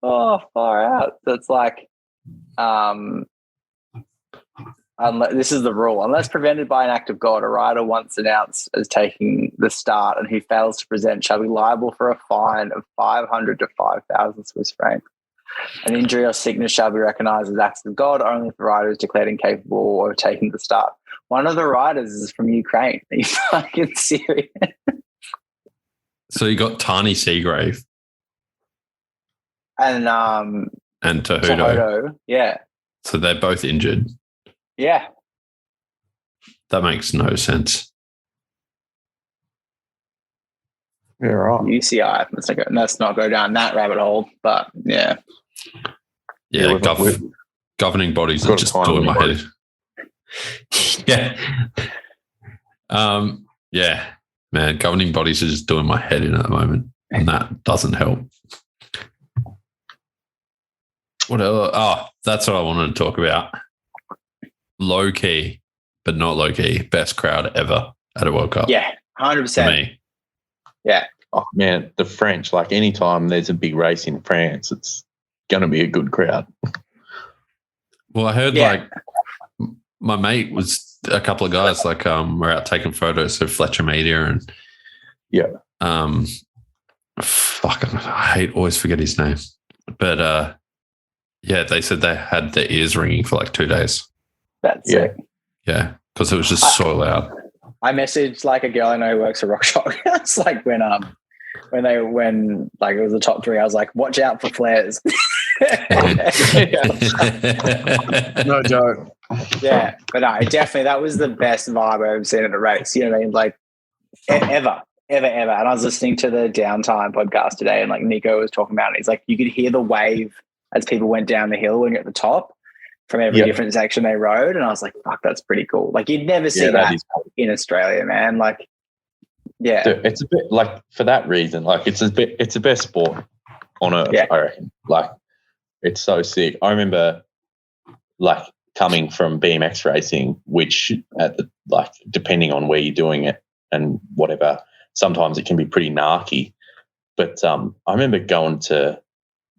Oh, far out. So it's like, this is the rule. Unless prevented by an act of God, a rider once announced as taking the start and who fails to present shall be liable for a fine of 500 to 5,000 Swiss francs. An injury or sickness shall be recognised as acts of God only if the rider is declared incapable of taking the start. One of the riders is from Ukraine. Are you fucking serious? So you got Tani Seagrave. And Tahuto. Yeah. So they're both injured. Yeah. That makes no sense. Yeah, right. UCI. Let's not go down that rabbit hole, but yeah. Yeah, governing bodies are just doing my head. Yeah, man, governing bodies are just doing my head in at the moment, and that doesn't help. What else? Oh, that's what I wanted to talk about. Low key, but not low key. Best crowd ever at a World Cup. Yeah, 100%. For me. Yeah. Oh, man, the French, like anytime there's a big race in France, it's going to be a good crowd. Well, I heard like my mate was a couple of guys like were out taking photos of Fletcher Media and I always forget his name. But they said they had their ears ringing for like 2 days. That's sick. Yeah, because it was just so loud. I messaged like a girl I know who works at RockShox. It's like when like it was the top 3, I was like, watch out for flares. No joke. Yeah, but no, definitely that was the best vibe I've ever seen at a race. You know what I mean? Like ever. ever. And I was listening to the Downtime podcast today, and like Nico was talking about it. He's like, you could hear the wave as people went down the hill when you're at the top from every different section they rode. And I was like, fuck, that's pretty cool. Like you'd never see that in Australia, man. Like, yeah. Dude, it's a bit like for that reason, like it's the best sport on earth, I reckon. Like it's so sick. I remember like coming from BMX racing, which depending on where you're doing it and whatever, sometimes it can be pretty narky. But I remember going to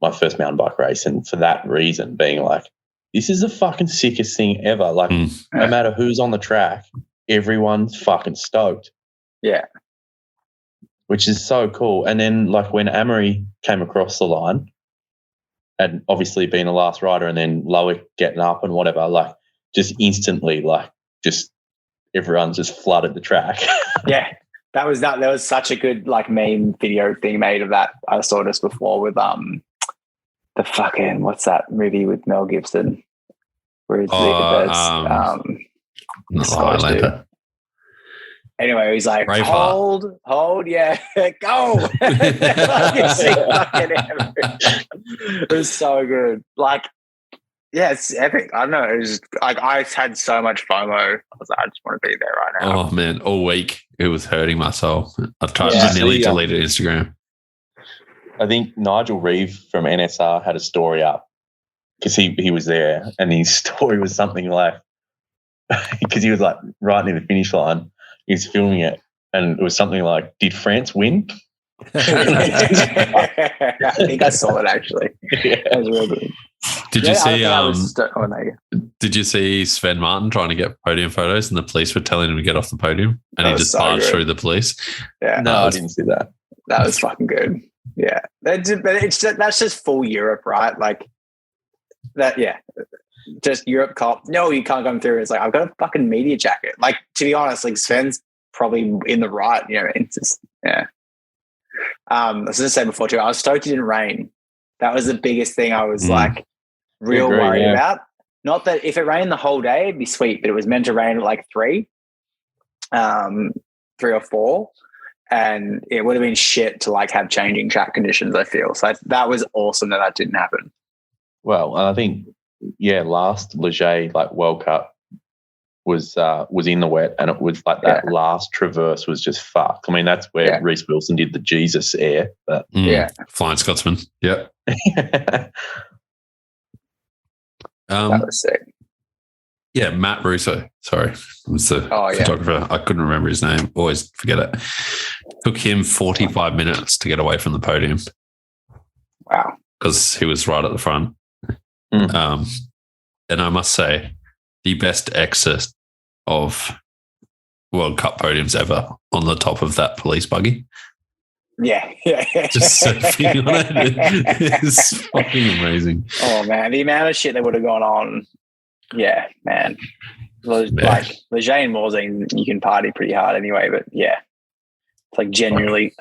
my first mountain bike race, and for that reason being like, this is the fucking sickest thing ever. Like no matter who's on the track, everyone's fucking stoked. Yeah. Which is so cool. And then like when Amory came across the line and obviously being the last rider and then Loic getting up and whatever, like just instantly like just everyone just flooded the track. Yeah. That was such a good like meme video thing made of that. I saw this before with the fucking what's that movie with Mel Gibson where it's Highlander. Anyway, he's like, Braveheart. hold, yeah, go. It was so good. Like, yeah, it's epic. I don't know. It was just, like I had so much FOMO. I was like, I just want to be there right now. Oh man, all week it was hurting my soul. I nearly deleted Instagram. I think Nigel Reeve from NSR had a story up because he was there, and his story was something like because he was like right near the finish line. He was filming it, and it was something like, "Did France win?" I think I saw it actually. Yeah. That was real good. Did you see Sven Martin trying to get podium photos, and the police were telling him to get off the podium, and he just barged through the police? Yeah, no, I didn't see that. That was fucking good. Yeah, but that's just full Europe, right? Like that. Yeah, just Europe cop. No, you can't come through. It's like I've got a fucking media jacket. Like to be honest, like Sven's probably in the right. You know, it's just I was going to say before too. I was stoked it didn't rain. That was the biggest thing. I was like real worried about. Not that if it rained the whole day, it'd be sweet, but it was meant to rain at like 3 or 4. And it would have been shit to like have changing track conditions, I feel. So that was awesome that didn't happen. Well, I think, last Lachy like World Cup was in the wet, and it was like that last traverse was just fucked. I mean, that's where Reece Wilson did the Jesus air. But Flying Scotsman. Yeah. That was sick. Yeah, Matt Russo. Sorry, was the photographer. I couldn't remember his name. Always forget it. Took him 45 minutes to get away from the podium. Wow. Because he was right at the front. And I must say, the best exit of World Cup podiums ever on the top of that police buggy. Yeah. Just surfing on it. It's fucking amazing. Oh, man. The amount of shit that would have gone on. Yeah, man. Like, Lachy and Morzine, you can party pretty hard anyway, but it's like genuinely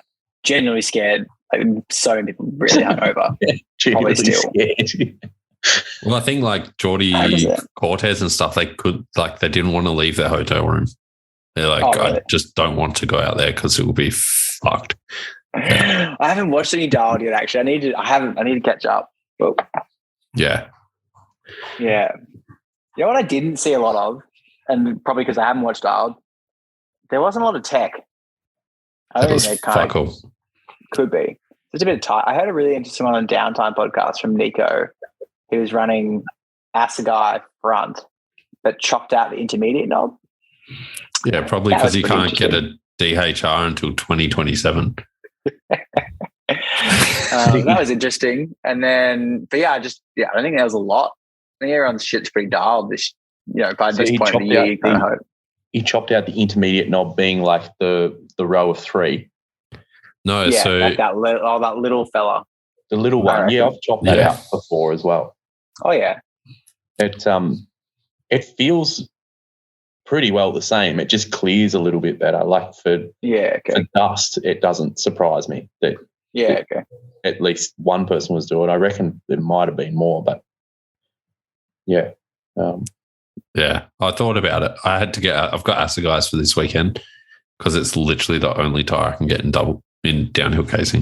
scared. Like, so many people really hungover. Probably still. Scared. Well, I think like Geordie Cortez and stuff, they didn't want to leave their hotel room. They're like, really? I just don't want to go out there because it will be fucked. I haven't watched any Dialed yet, actually. I need to catch up. But yeah. You know what I didn't see a lot of, and probably because I haven't watched Dialed, there wasn't a lot of tech. I don't think they cool. Could be. It's a bit tight. I heard a really interesting one on Downtime podcast from Nico. He was running Assegai front, but chopped out the intermediate knob. Yeah, probably because he can't get a DHR until 2027. That was interesting. And then, but I don't think there was a lot. I think everyone's shit's pretty dialed by this point in the year, you kind of hope. He chopped out the intermediate knob being like the row of 3. No, like that little fella. The little one. Yeah, I've chopped that out before as well. Oh yeah. It feels pretty well the same. It just clears a little bit better. Like for dust, it doesn't surprise me that at least one person was doing it. I reckon there might have been more, but I thought about it. I had to I've got Assegais for this weekend, because it's literally the only tire I can get in downhill casing.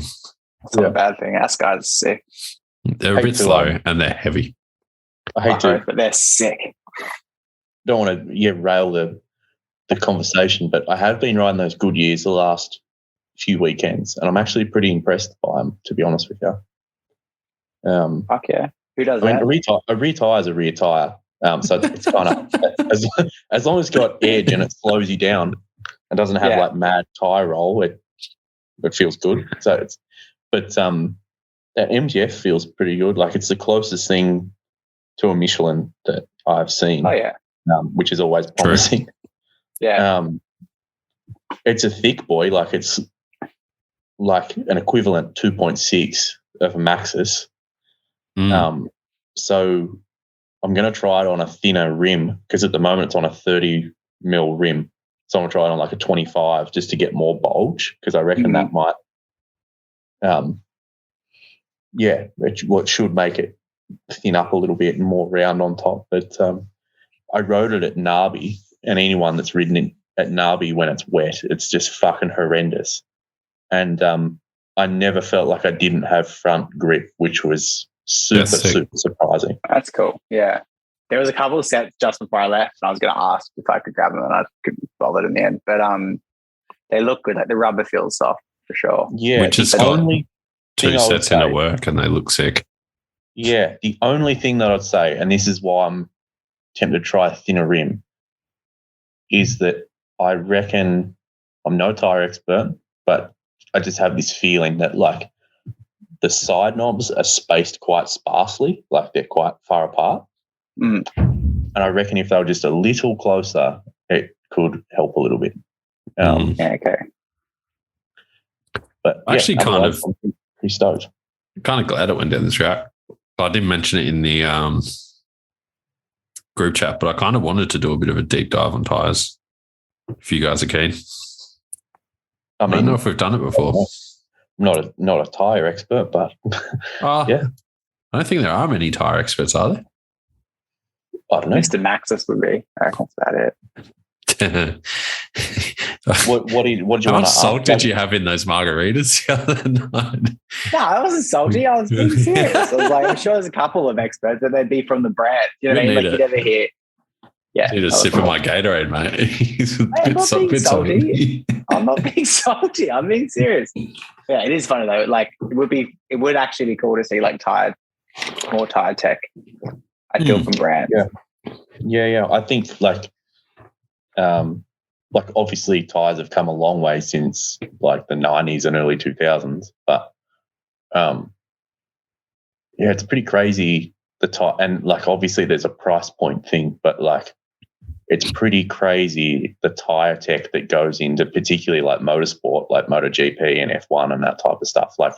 That's not a bad thing. Our guys are sick. They're a bit slow and they're heavy. I hate to, but they're sick. Don't want to rail the conversation, but I have been riding those good years the last few weekends, and I'm actually pretty impressed by them, to be honest with you. Fuck yeah. Who does that? A rear tire is a rear tire. So it's kind of, as long as it's got edge and it slows you down and doesn't have like mad tire roll, it feels good. So but that MGF feels pretty good. Like it's the closest thing to a Michelin that I've seen. Oh yeah. Which is always promising. True. Yeah. It's a thick boy. Like it's like an equivalent 2.6 of a Maxxis. So I'm going to try it on a thinner rim because at the moment it's on a 30 mil rim. So I'm going to try it on like a 25 just to get more bulge because I reckon that might, it should make it thin up a little bit and more round on top. But I rode it at Narby, and anyone that's ridden it at Narby when it's wet, it's just fucking horrendous. And I never felt like I didn't have front grip, which was super surprising. That's cool. Yeah. There was a couple of sets just before I left, and I was going to ask if I could grab them, and I couldn't bother in the end. But they look good. Like the rubber feels soft for sure. Yeah. Which is only 2 sets into work, and they look sick. Yeah. The only thing that I'd say, and this is why I'm tempted to try a thinner rim, is that I reckon I'm no tire expert, but I just have this feeling that like the side knobs are spaced quite sparsely, like they're quite far apart. And I reckon if they were just a little closer, it could help a little bit. Okay. But actually I'm pretty stoked. Kind of glad it went down this route. I didn't mention it in the group chat, but I kind of wanted to do a bit of a deep dive on tyres. If you guys are keen. I don't know if we've done it before. I'm not a tyre expert, but yeah. I don't think there are many tyre experts, are there? I don't know. Mr. Maxxis would be. I reckon that's about it. What did you want to ask? How much salt did you have in those margaritas the other night? No, I wasn't salty. I was being serious. I was like, I'm sure there's a couple of experts, but they'd be from the brand. You know what I mean? Like you never hear. Yeah. Need a sip of my Gatorade, mate. I'm not being salty. I'm not being salty. I'm being serious. Yeah, it is funny though. Like it would actually be cool to see like more tire tech. I feel from brands. Yeah. I think like obviously tires have come a long way since like the 90s and early 2000s, but it's pretty crazy the tire, and like obviously there's a price point thing, but like it's pretty crazy the tire tech that goes into particularly like motorsport, like MotoGP and F1 and that type of stuff. Like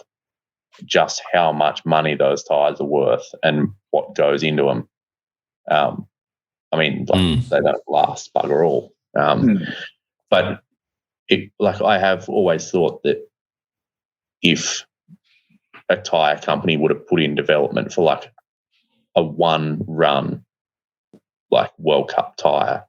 just how much money those tires are worth and what goes into them. I mean, they don't last bugger all. But I have always thought that if a tire company would have put in development for like a one run like World Cup tire,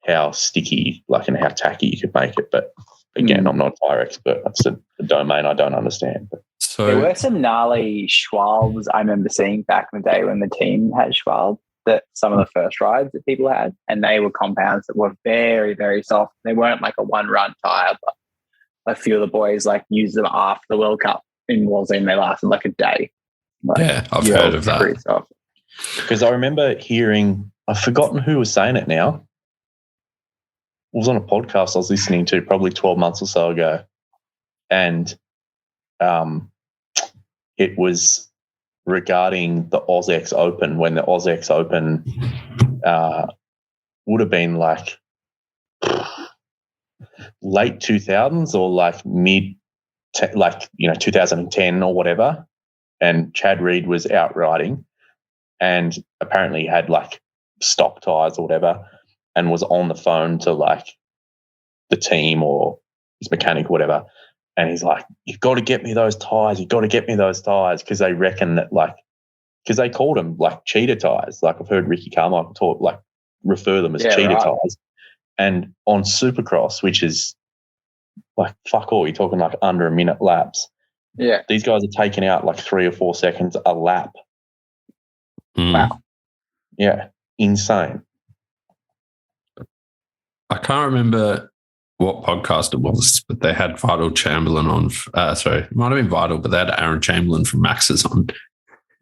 how sticky and how tacky you could make it. But again, I'm not a tire expert. That's a domain I don't understand. But. So there were some gnarly Schwalbes I remember seeing back in the day when the team had Schwalbe, that some of the first rides that people had, and they were compounds that were very, very soft. They weren't like a one-run tire, but a few of the boys like used them after the World Cup in Wallsend. They lasted like a day. I've heard of that. Because I remember hearing, I've forgotten who was saying it now. It was on a podcast I was listening to probably 12 months or so ago, and it was regarding the AusX Open, when the AusX Open would have been like late 2000s or like mid, 2010 or whatever, and Chad Reed was out riding and apparently had like stock tyres or whatever and was on the phone to like the team or his mechanic or whatever, and he's like, you've got to get me those tyres, because they reckon that because they called them like cheater tyres. Like I've heard Ricky Carmichael refer them as cheater tyres. And on Supercross, which is like fuck all. You're talking like under a minute laps. Yeah. These guys are taking out like 3 or 4 seconds a lap. Wow. Yeah, insane. I can't remember what podcast it was, but they had Vital Chamberlain on. Sorry, it might have been Vital, but they had Aaron Chamberlain from Max's on.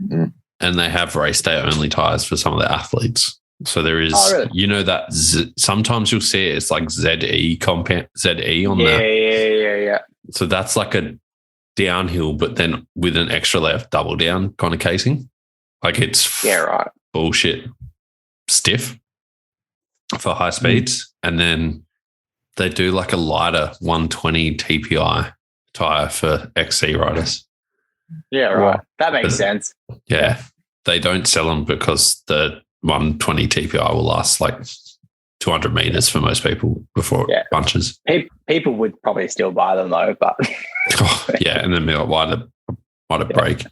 Mm. And they have race day only tyres for some of the athletes. So there is, really? That sometimes you'll see it's like ZE on there. Yeah. So that's like a downhill, but then with an extra left double down kind of casing. Like it's bullshit stiff for high speeds. And then they do like a lighter 120 TPI tyre for XC riders. Yeah, right. That makes sense. Yeah. They don't sell them because the 120 TPI will last like 200 meters for most people before it bunches. People would probably still buy them though, but and then be like, why the break?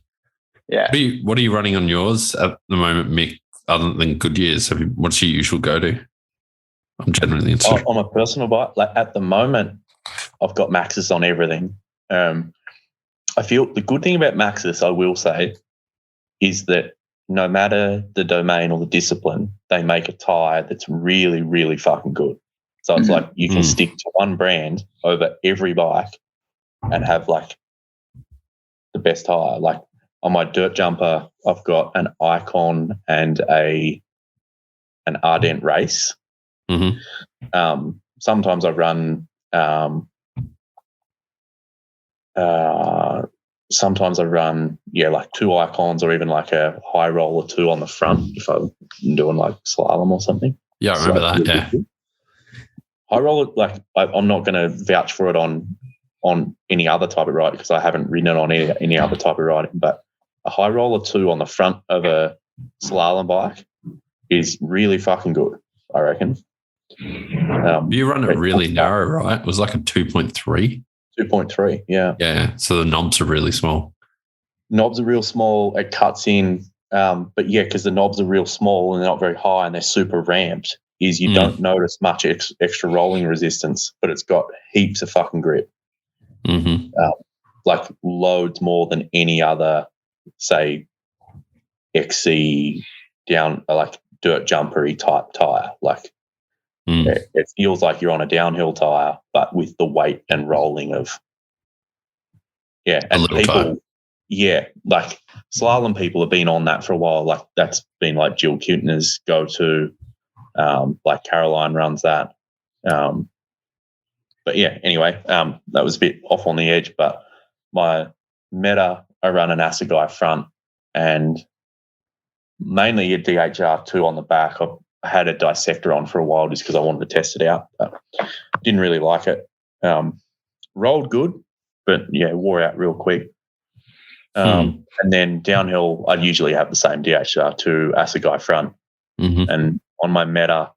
Yeah. What are you running on yours at the moment, Mick? Other than Goodyears, what's your usual go-to? I'm generally interested. On a personal bike, like at the moment, I've got Maxxis on everything. I feel the good thing about Maxxis, I will say, is that no matter the domain or the discipline, they make a tyre that's really, really fucking good. So it's like you can stick to one brand over every bike and have like the best tyre. Like on my dirt jumper, I've got an Icon and an Ardent Race. Mm-hmm. Sometimes I run like 2 Icons or even like a high roller 2 on the front if I'm doing like slalom or something. Yeah, I remember that. Yeah, high roller, like I'm not going to vouch for it on any other type of ride because I haven't ridden it on any other type of riding. But a high roller 2 on the front of a slalom bike is really fucking good, I reckon. You run it really narrow, right? It was like a 2.3. 2.3, yeah. Yeah, so the knobs are really small. Knobs are real small. It cuts in, but yeah, because the knobs are real small and they're not very high and they're super ramped, is you don't notice much extra rolling resistance, but it's got heaps of fucking grip. Mm-hmm. Like loads more than any other, say, XC down, like dirt jumpery type tyre. Like it feels like you're on a downhill tyre, but with the weight and rolling of, and people, like slalom people have been on that for a while. Like that's been like Jill Kuntner's go-to. Like Caroline runs that. But yeah, anyway, that was a bit off on the edge, but my Meta, I run an Assegai front and mainly a DHR2 on the back. I had a dissector on for a while just because I wanted to test it out, but didn't really like it. Rolled good, but yeah, wore out real quick. And then downhill, I'd usually have the same DHR2 Assegai front. And on my Meta,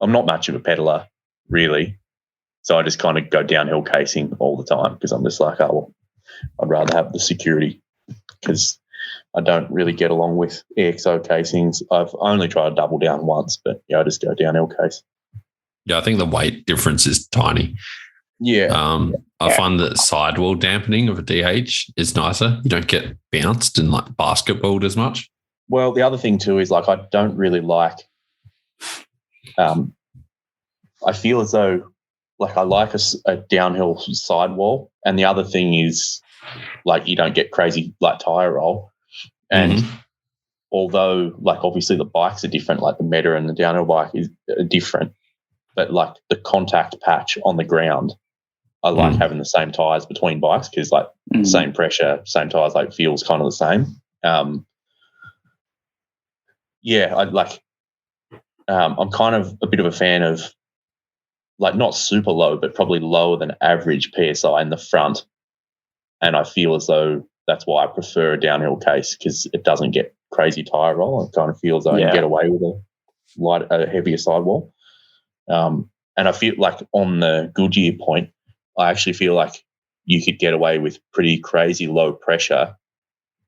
I'm not much of a pedaler, really. So I just kind of go downhill casing all the time because I'm just like, I'd rather have the security because I don't really get along with EXO casings. I've only tried to double down once, but I just go downhill case. Yeah, I think the weight difference is tiny. Yeah. I find that sidewall dampening of a DH is nicer. You don't get bounced and like basketballed as much. Well, the other thing too is like I don't really like I feel as though like I like a downhill sidewall, and the other thing is like you don't get crazy like tire roll. And although like obviously the bikes are different, like the Meta and the downhill bike is different, but like the contact patch on the ground, I like having the same tires between bikes because like same pressure, same tires, like feels kind of the same. I'd like I'm kind of a bit of a fan of like not super low, but probably lower than average PSI in the front. And I feel as though that's why I prefer a downhill case because it doesn't get crazy tire roll. It kind of feels like you get away with a heavier sidewall. And I feel like on the Goodyear point, I actually feel like you could get away with pretty crazy low pressure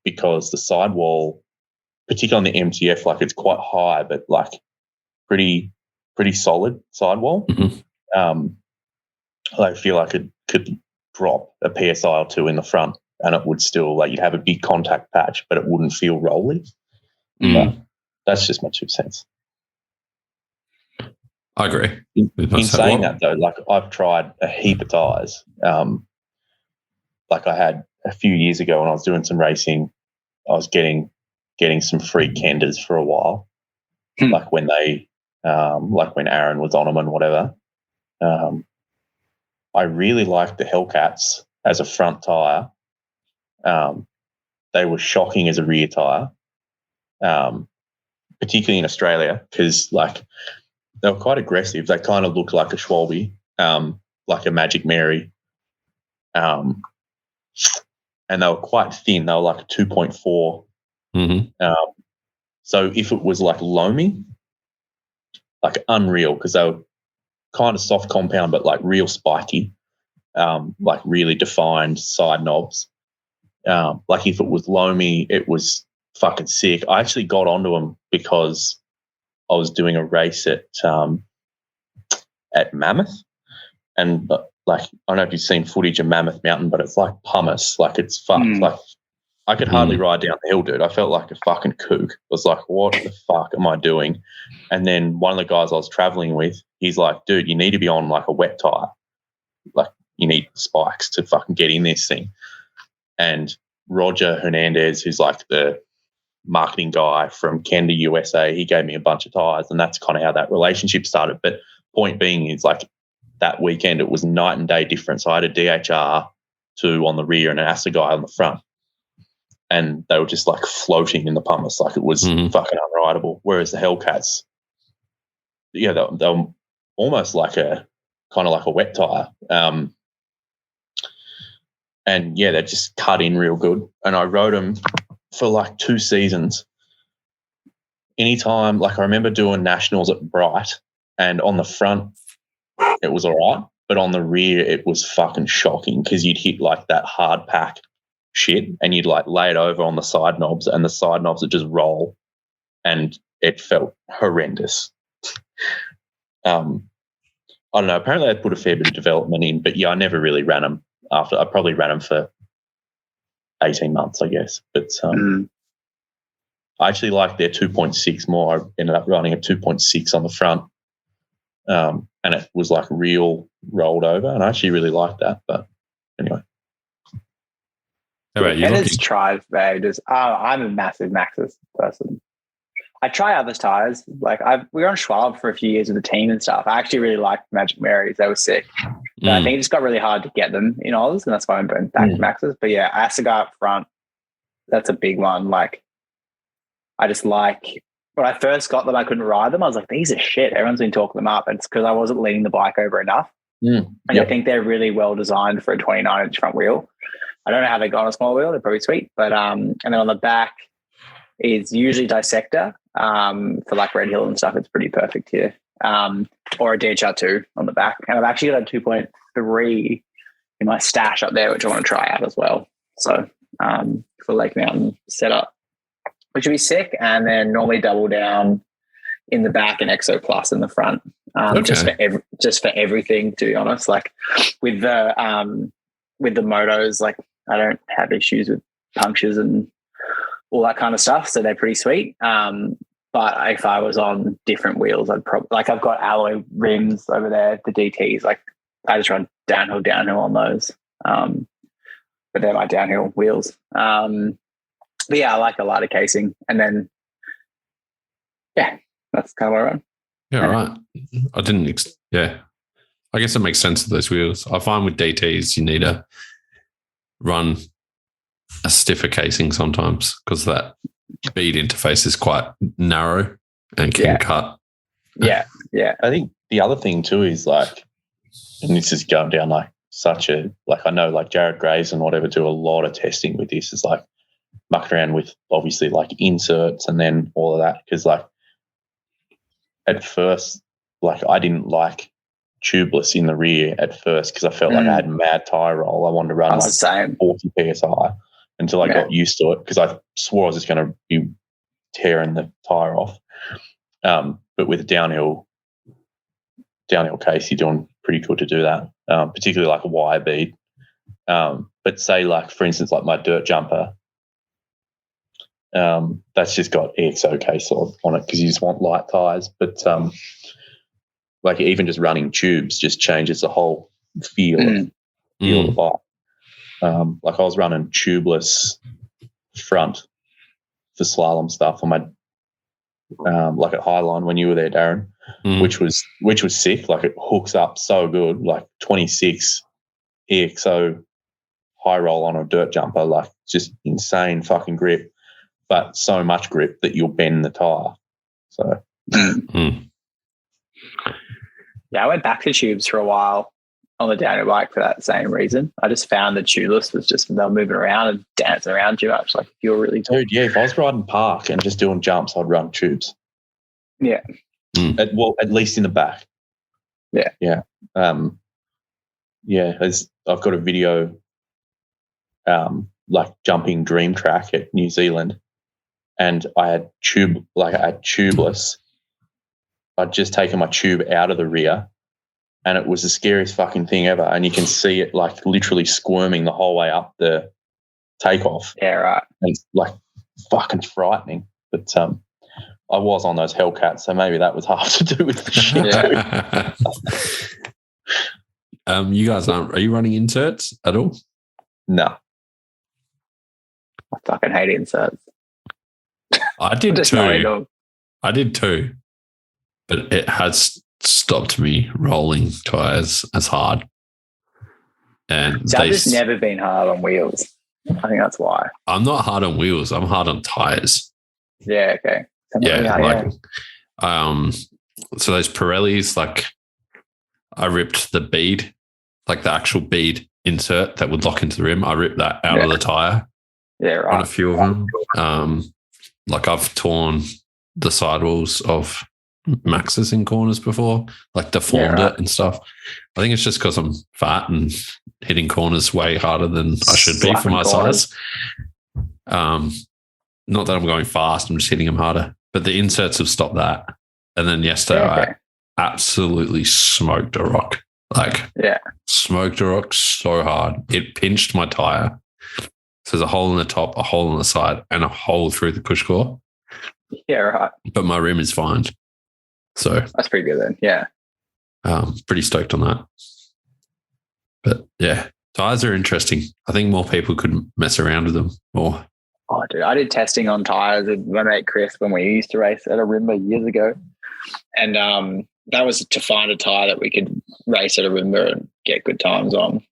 because the sidewall, particularly on the MTF, like it's quite high, but like pretty solid sidewall. I feel like could drop a PSI or two in the front, and it would still, like, you'd have a big contact patch, but it wouldn't feel rolly. But that's just my 2 cents. I agree. In saying that, though, like, I've tried a heap of tyres. Like, I had a few years ago when I was doing some racing, I was getting some free Kenders for a while, like when they, like when Aaron was on them and whatever. I really liked the Hellcats as a front tyre. They were shocking as a rear tyre, particularly in Australia, because, like, they were quite aggressive. They kind of looked like a Schwalbe, like a Magic Mary. And they were quite thin. They were like a 2.4. So if it was like loamy, like unreal, because they were kind of soft compound, but like real spiky, like really defined side knobs. Like if it was loamy, it was fucking sick. I actually got onto them because I was doing a race at Mammoth, and like, I don't know if you've seen footage of Mammoth Mountain, but it's like pumice, like it's fucked. Like, I could hardly ride down the hill, dude. I felt like a fucking kook. I was like, what the fuck am I doing? And then one of the guys I was traveling with, he's like, dude, you need to be on like a wet tire. Like, you need spikes to fucking get in this thing. And Roger Hernandez, who's like the marketing guy from Kenda, USA, he gave me a bunch of tires, and that's kind of how that relationship started. But point being is, like, that weekend it was night and day difference. I had a DHR 2 on the rear and an Assegai on the front, and they were just like floating in the pumice, like it was fucking unrideable. Whereas the Hellcats, yeah, they were almost like a kind of like a wet tire. And yeah, they just cut in real good. And I rode them for like 2 seasons. Anytime, like, I remember doing nationals at Bright, and on the front it was all right, but on the rear it was fucking shocking, because you'd hit like that hard pack shit and you'd like lay it over on the side knobs, and the side knobs would just roll, and it felt horrendous. I don't know. Apparently they put a fair bit of development in, but yeah, I never really ran them after. I probably ran them for 18 months, I guess. But I actually liked their 2.6 more. I ended up running a 2.6 on the front, and it was like real rolled over, and I actually really liked that. But anyway. Kenner's tried, I'm a massive Maxxis person. I try other tires. Like, we were on Schwab for a few years with the team and stuff. I actually really liked Magic Marys. They were sick. But I think it just got really hard to get them in Oz, and that's why I'm going back to Maxxis. But yeah, Assegai up front, that's a big one. Like, I just like, when I first got them, I couldn't ride them. I was like, these are shit. Everyone's been talking them up. And it's because I wasn't leaning the bike over enough. And I think they're really well designed for a 29-inch front wheel. I don't know how they got on a small wheel. They're probably sweet. But and then on the back is usually Dissector. For like Red Hill and stuff, it's pretty perfect here. Or a DHR2 on the back. And I've actually got a 2.3 in my stash up there, which I want to try out as well. So for Lake Mountain setup, which would be sick. And then normally double down in the back and Exo Plus in the front. Just for everything, to be honest. Like with the motos, like I don't have issues with punctures and all that kind of stuff, so they're pretty sweet. But if I was on different wheels, I'd probably, like, I've got alloy rims over there, the DTs. Like, I just run downhill on those. But they're my downhill wheels. But yeah, I like a lighter casing, and then that's kind of what I run. Yeah, right. I didn't. I guess it makes sense with those wheels. I find with DTs you need to run a stiffer casing sometimes, because that bead interface is quite narrow and can cut. Yeah. I think the other thing too is, like, and this is going down like such a, like, I know like Jared Graves and whatever do a lot of testing with this, is like mucked around with obviously like inserts and then all of that, because like at first, like, I didn't like tubeless in the rear at first, because I felt like I had mad tire roll. I wanted to run like 40 PSI until I got used to it, because I swore I was just going to be tearing the tire off. But with a downhill case, you're doing pretty good to do that. particularly like a wire bead. But say, like, for instance, like my dirt jumper, that's just got EXO case on it because you just want light tyres. But like even just running tubes just changes the whole feel of the bike. Like I was running tubeless front for slalom stuff on my like at Highline when you were there, Darren, which was sick. Like it hooks up so good, like 26 EXO high roll on a dirt jumper, like just insane fucking grip, but so much grip that you'll bend the tyre. So yeah, I went back to tubes for a while on the downhill bike for that same reason. I just found the tubeless was just, they were moving around and dancing around too much. Like if you were really tall. Dude, yeah, if I was riding park and just doing jumps, I'd run tubes. Yeah. At least in the back. Yeah. Yeah. I've got a video like jumping Dream Track at New Zealand, and I had tubeless. I'd just taken my tube out of the rear, and it was the scariest fucking thing ever. And you can see it like literally squirming the whole way up the takeoff. Yeah, right. And it's like fucking frightening. But I was on those Hellcats, so maybe that was half to do with the shit too. You guys are you running inserts at all? No. I fucking hate inserts. I did too. I did too. But it has stopped me rolling tyres as hard. And So I've just never been hard on wheels. I think that's why. I'm not hard on wheels. I'm hard on tyres. Yeah, okay. So those Pirellis, like I ripped the bead, like the actual bead insert that would lock into the rim. I ripped that out of the tyre. Yeah, right. On a few of them. Like I've torn the sidewalls of Max's in corners before, like deformed it and stuff. I think it's just because I'm fat and hitting corners way harder than I should be for my size. Not that I'm going fast, I'm just hitting them harder. But the inserts have stopped that. And then yesterday I absolutely smoked a rock. Smoked a rock so hard. It pinched my tyre. So there's a hole in the top, a hole on the side, and a hole through the push core. Yeah, right. But my rim is fine. So that's pretty good then. Yeah. Pretty stoked on that. But yeah, tyres are interesting. I think more people could mess around with them more. Oh, dude, I did testing on tyres with my mate Chris when we used to race at a Rimba years ago. And that was to find a tyre that we could race at a Rimba and get good times on.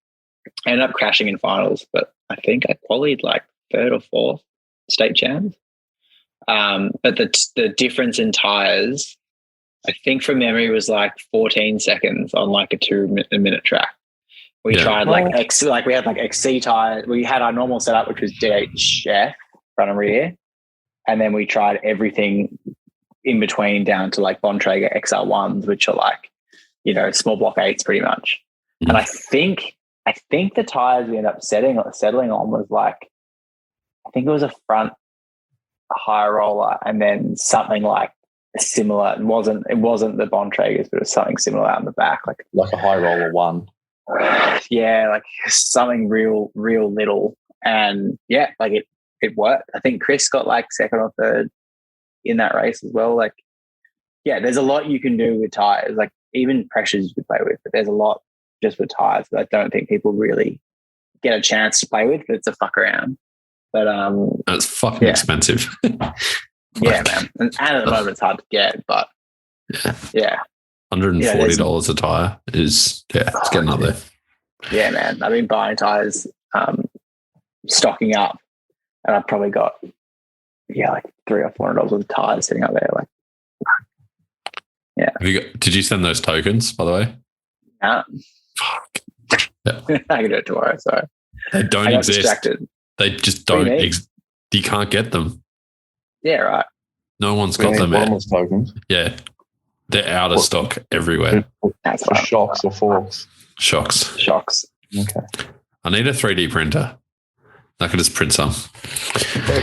I ended up crashing in finals, but I think I qualified like third or fourth state champs. But the difference in tyres, I think from memory, was like 14 seconds on like a 2 minute track. We tried we had like XC tyres. We had our normal setup, which was DHF, front and rear. And then we tried everything in between down to like Bontrager XR1s, which are like, small block 8s pretty much. Mm-hmm. And I think the tyres we ended up settling on was like, I think it was a front high roller and then something like similar. It wasn't the Bontragers, but it was something similar out in the back. Like a high roller one. Yeah, like something real little. And yeah, like it worked. I think Chris got like second or third in that race as well. Like, yeah, there's a lot you can do with tyres, like even pressures you can play with, but there's a lot just with tyres that I don't think people really get a chance to play with, but it's a fuck around. But it's fucking expensive. Yeah, man. And at the moment it's hard to get, but yeah. $140 a tyre is it's getting up there. Yeah, man. I've been buying tyres, stocking up, and I've probably got like $300 or $400 worth of tyres sitting up there. Like, yeah. Did you send those tokens, by the way? No. Fuck. Yeah. I can do it tomorrow. Sorry. They don't exist. Distracted. They just don't exist. You can't get them. Yeah, right. No one's got them yet. Tokens. Yeah. They're out of stock everywhere. That's for shocks or forks? Shocks. Okay. I need a 3D printer. I could just print some.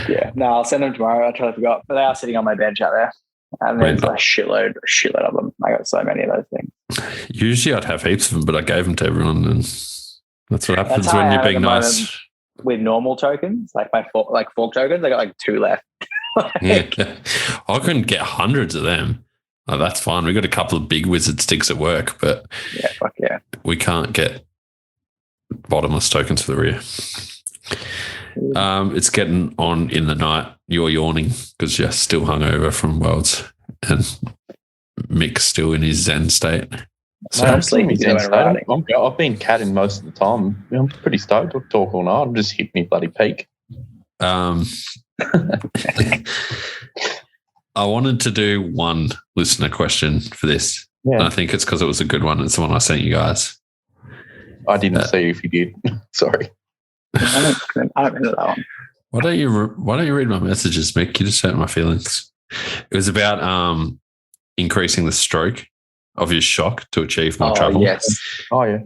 Yeah. No, I'll send them tomorrow. I totally forgot. But they are sitting on my bench out there. And there's a shitload of them. I got so many of those things. Usually I'd have heaps of them, but I gave them to everyone, and that's what happens how when I you're am at being the nice. moment with normal tokens, like my fork tokens. I got like 2 left. Yeah. I couldn't get hundreds of them. Oh, that's fine. We got a couple of big wizard sticks at work, but Yeah, fuck yeah. we can't get bottomless tokens for the rear. It's getting on in the night. You're yawning because you're still hungover from Worlds, and Mick's still in his Zen state. So I'm sleeping. I've been catting most of the time. I'm pretty stoked. I'll talk all night. I'm just hit me bloody peak. I wanted to do one listener question for this. Yeah. And I think it's because it was a good one. It's the one I sent you guys. I didn't see if you did. Sorry. I don't remember that one. Why don't you read my messages, Mick? You just hurt my feelings. It was about increasing the stroke of your shock to achieve more travel. Yes. Oh yeah.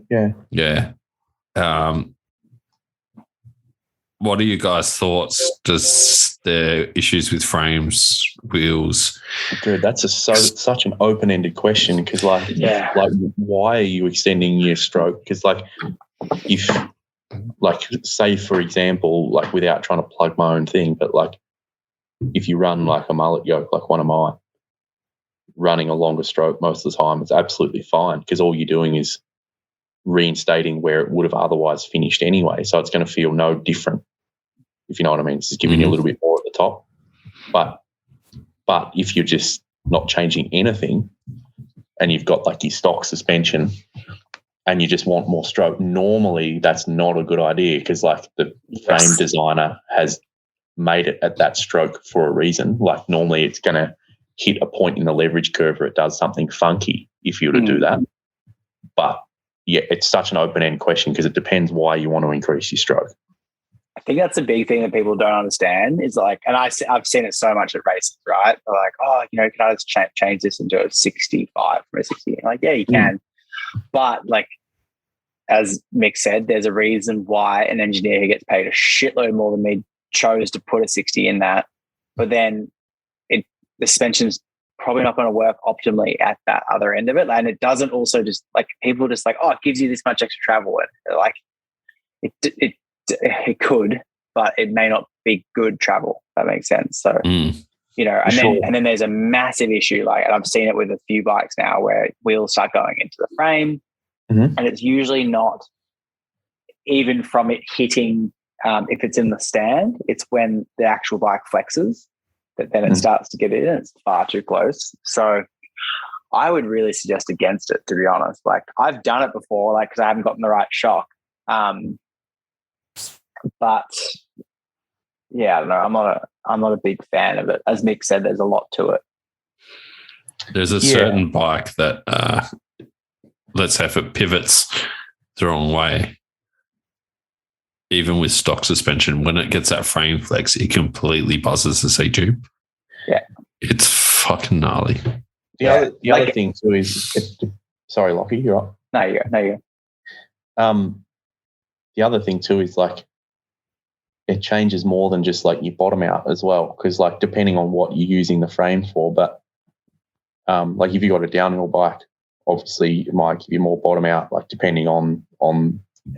Yeah. What are you guys' thoughts? Does there issues with frames, wheels? Dude, that's such an open-ended question because, like, why are you extending your stroke? Because, like, if, like, say for example, like, without trying to plug my own thing, but like, if you run like a mullet yoke, like one of mine, running a longer stroke most of the time, it's absolutely fine because all you're doing is reinstating where it would have otherwise finished anyway. So it's going to feel no different, if you know what I mean. It's just giving you a little bit more at the top. But if you're just not changing anything and you've got like your stock suspension and you just want more stroke, normally that's not a good idea because like the frame designer has made it at that stroke for a reason. Like normally it's going to hit a point in the leverage curve where it does something funky if you were to do that. But yeah, it's such an open-end question because it depends why you want to increase your stroke. I think that's a big thing that people don't understand is like, and I've seen it so much at races, right? They're like, oh, you know, can I just change this into a 65 from a 60? I'm like, yeah, you can. But like, as Mick said, there's a reason why an engineer who gets paid a shitload more than me chose to put a 60 in that. But then the suspension's probably not going to work optimally at that other end of it. And it doesn't also just like people just like, oh, it gives you this much extra travel. And like it could, but it may not be good travel. If that makes sense. So, you know, and then there's a massive issue. Like, and I've seen it with a few bikes now where wheels start going into the frame and it's usually not even from it hitting. If it's in the stand, it's when the actual bike flexes that then it starts to get in. It's far too close. So I would really suggest against it, to be honest. Like I've done it before, like because I haven't gotten the right shock. But yeah, I don't know. I'm not a big fan of it. As Mick said, there's a lot to it. There's a certain bike that, let's say, if it pivots the wrong way, even with stock suspension, when it gets that frame flex, it completely buzzes the seat tube. Yeah, it's fucking gnarly. The other thing too is, sorry, Lachy, you're up. No, you're. The other thing too is like it changes more than just like your bottom out as well, because like depending on what you're using the frame for, but like if you got a downhill bike, obviously it might give you more bottom out, like depending on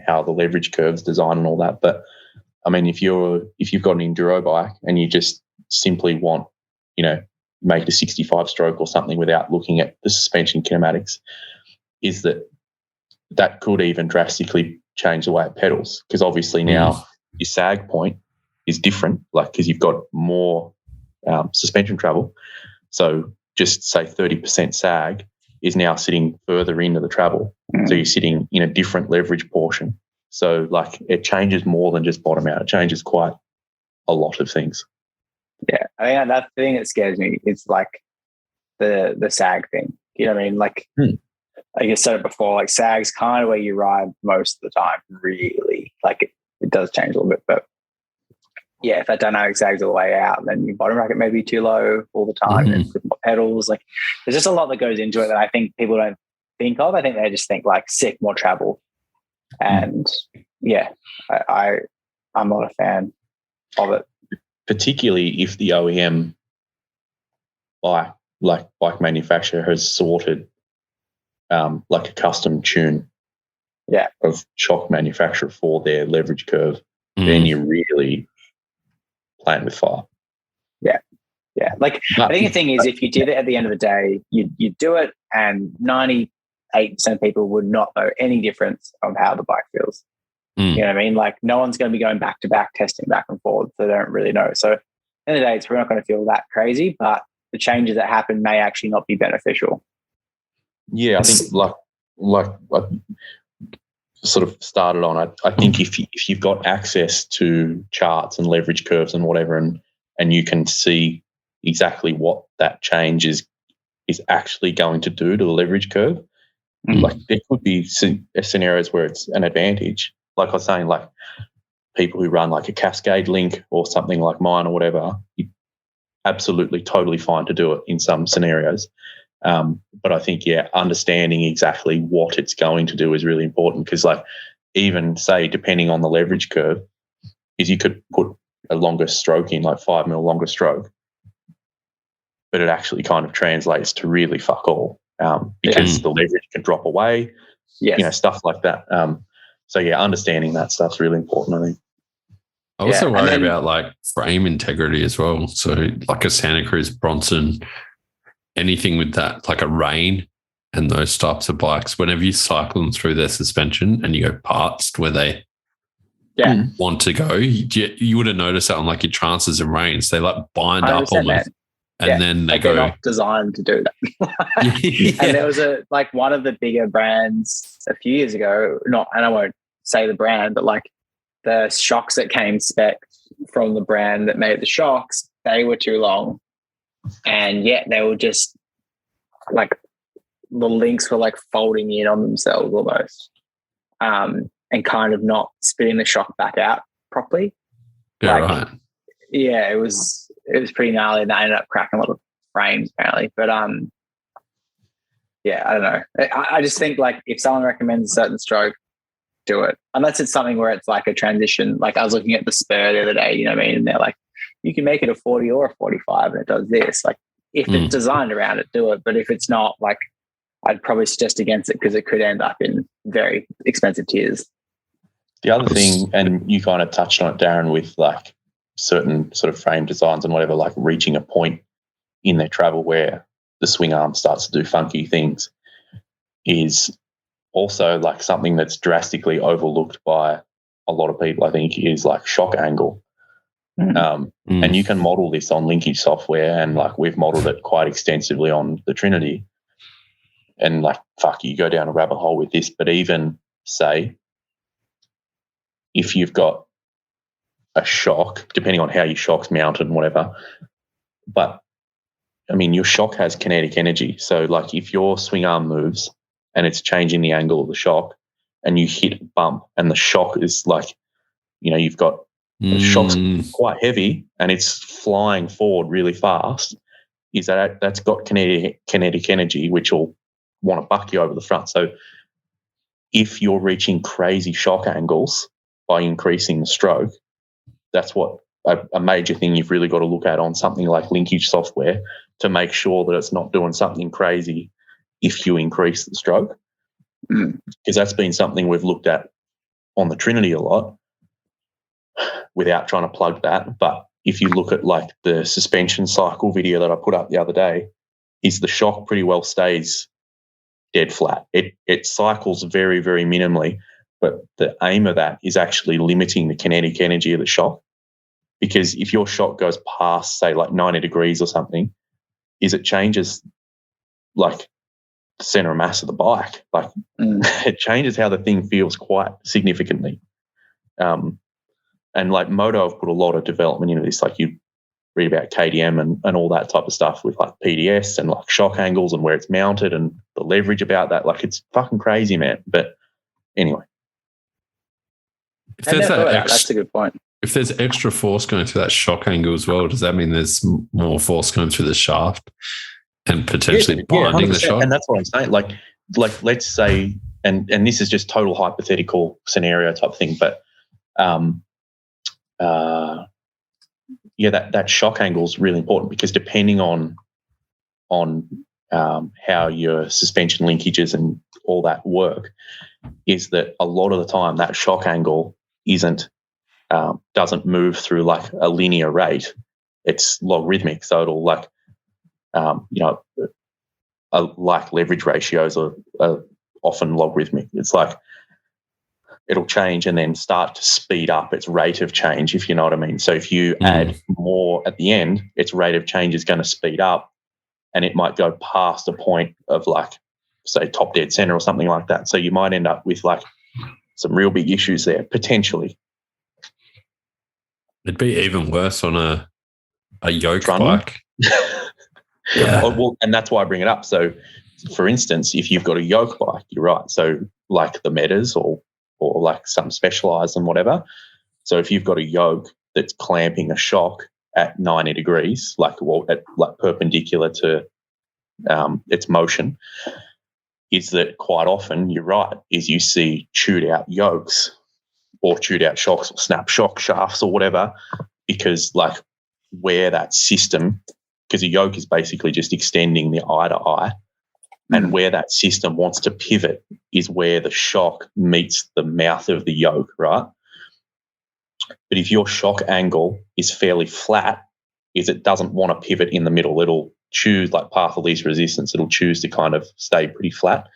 how the leverage curve's designed and all that. But I mean, if you've got an enduro bike and you just simply want, you know, make a 65 stroke or something without looking at the suspension kinematics, is that could even drastically change the way it pedals, because obviously now your sag point is different, like because you've got more suspension travel. So just say 30% sag is now sitting further into the travel. So you're sitting in a different leverage portion. So like it changes more than just bottom out. It changes quite a lot of things. Yeah, I mean that's the thing that scares me. It's like the sag thing. You know what I mean? Like I said it before, like sag's kind of where you ride most of the time, really. Like it does change a little bit, but yeah, if that dynamic sags all the way out, then your bottom bracket may be too low all the time and with more pedals. Like there's just a lot that goes into it that I think people don't think of. I think they just think like sick, more travel. And yeah, I'm not a fan of it. Particularly if the OEM bike manufacturer has sorted like a custom tune of shock manufacturer for their leverage curve, then you're really playing with fire. Yeah. Like, I think the thing is, if you did it at the end of the day, you'd do it, and 98% of people would not know any difference of how the bike feels. You know what I mean? Like, no one's going to be going back to back, testing back and forward. So they don't really know. So at the end of the day, it's probably not going to feel that crazy, but the changes that happen may actually not be beneficial. Yeah, I think like I sort of started on, I think if you've got access to charts and leverage curves and whatever, and you can see exactly what that change is actually going to do to the leverage curve, like there could be scenarios where it's an advantage. Like I was saying, like people who run like a Cascade link or something like mine or whatever, absolutely totally fine to do it in some scenarios. But I think, understanding exactly what it's going to do is really important, because like even say depending on the leverage curve is you could put a longer stroke in, like 5 mil longer stroke, but it actually kind of translates to really fuck all, because the leverage can drop away, stuff like that. So understanding that stuff's really important, I think. I also worry about like frame integrity as well. So like a Santa Cruz Bronson, anything with that, like a Rain and those types of bikes, whenever you cycle them through their suspension and you go past where they want to go, you would have noticed that on like your Trances and Rains, they like bind up almost. And then they go. They're not designed to do that. And there was one of the bigger brands a few years ago, and I won't say the brand, but like the shocks that came spec from the brand that made the shocks, they were too long. And yet they were just like, the links were like folding in on themselves almost, and kind of not spitting the shock back out properly. Yeah, right. Yeah, it was pretty gnarly, and that ended up cracking a lot of frames apparently. But I don't know. I just think like if someone recommends a certain stroke, do it. Unless it's something where it's like a transition. Like I was looking at the Spur the other day, you know what I mean? And they're like, you can make it a 40 or a 45 and it does this. Like if it's designed around it, do it. But if it's not, like I'd probably suggest against it, because it could end up in very expensive tiers. The other thing, and you kind of touched on it, Darren, with like certain sort of frame designs and whatever, like reaching a point in their travel where the swing arm starts to do funky things, is also like something that's drastically overlooked by a lot of people, I think, is like shock angle. And you can model this on linkage software, and like we've modeled it quite extensively on the Trinity, and like you go down a rabbit hole with this. But even say if you've got a shock, depending on how your shock's mounted and whatever, but I mean your shock has kinetic energy. So like if your swing arm moves and it's changing the angle of the shock, and you hit a bump and the shock is like, you've got the shock's quite heavy and it's flying forward really fast, is that's got kinetic energy which will want to buck you over the front. So if you're reaching crazy shock angles by increasing the stroke, that's what a major thing you've really got to look at on something like linkage software, to make sure that it's not doing something crazy if you increase the stroke. Because that's been something we've looked at on the Trinity a lot without trying to plug that. But if you look at like the suspension cycle video that I put up the other day, is the shock pretty well stays dead flat. It cycles very, very minimally, but the aim of that is actually limiting the kinetic energy of the shock. Because if your shock goes past, say, like 90 degrees or something, is it changes like the center of mass of the bike. Like it changes how the thing feels quite significantly. And like Moto have put a lot of development into this. Like you read about KDM and all that type of stuff with like PDS and like shock angles and where it's mounted and the leverage about that. Like it's fucking crazy, man. But anyway. That's a good point. If there's extra force going through that shock angle as well, does that mean there's more force going through the shaft and potentially binding the shock? And that's what I'm saying. Like let's say, and this is just total hypothetical scenario type thing, but that shock angle is really important, because depending on how your suspension linkages and all that work, is that a lot of the time that shock angle doesn't move through like a linear rate. It's logarithmic, so it'll like like leverage ratios are often logarithmic. It's like it'll change and then start to speed up its rate of change, if you know what I mean. So if you add more at the end, its rate of change is going to speed up, and it might go past a point of like, say, top dead center or something like that. So you might end up with like some real big issues there, potentially. It'd be even worse on a yoke Trundle? bike. Yeah. Well, and that's why I bring it up. So, for instance, if you've got a yoke bike, you're right. So, like the Metas or like some Specialized and whatever. So, if you've got a yoke that's clamping a shock at 90 degrees, like perpendicular to its motion, is that quite often, you're right, is you see chewed out yokes or chewed out shocks or snap shock shafts or whatever, because like where that system, because a yoke is basically just extending the eye to eye, and where that system wants to pivot is where the shock meets the mouth of the yoke, right? But if your shock angle is fairly flat, is it doesn't want to pivot in the middle. It'll choose like path of least resistance. It'll choose to kind of stay pretty flat.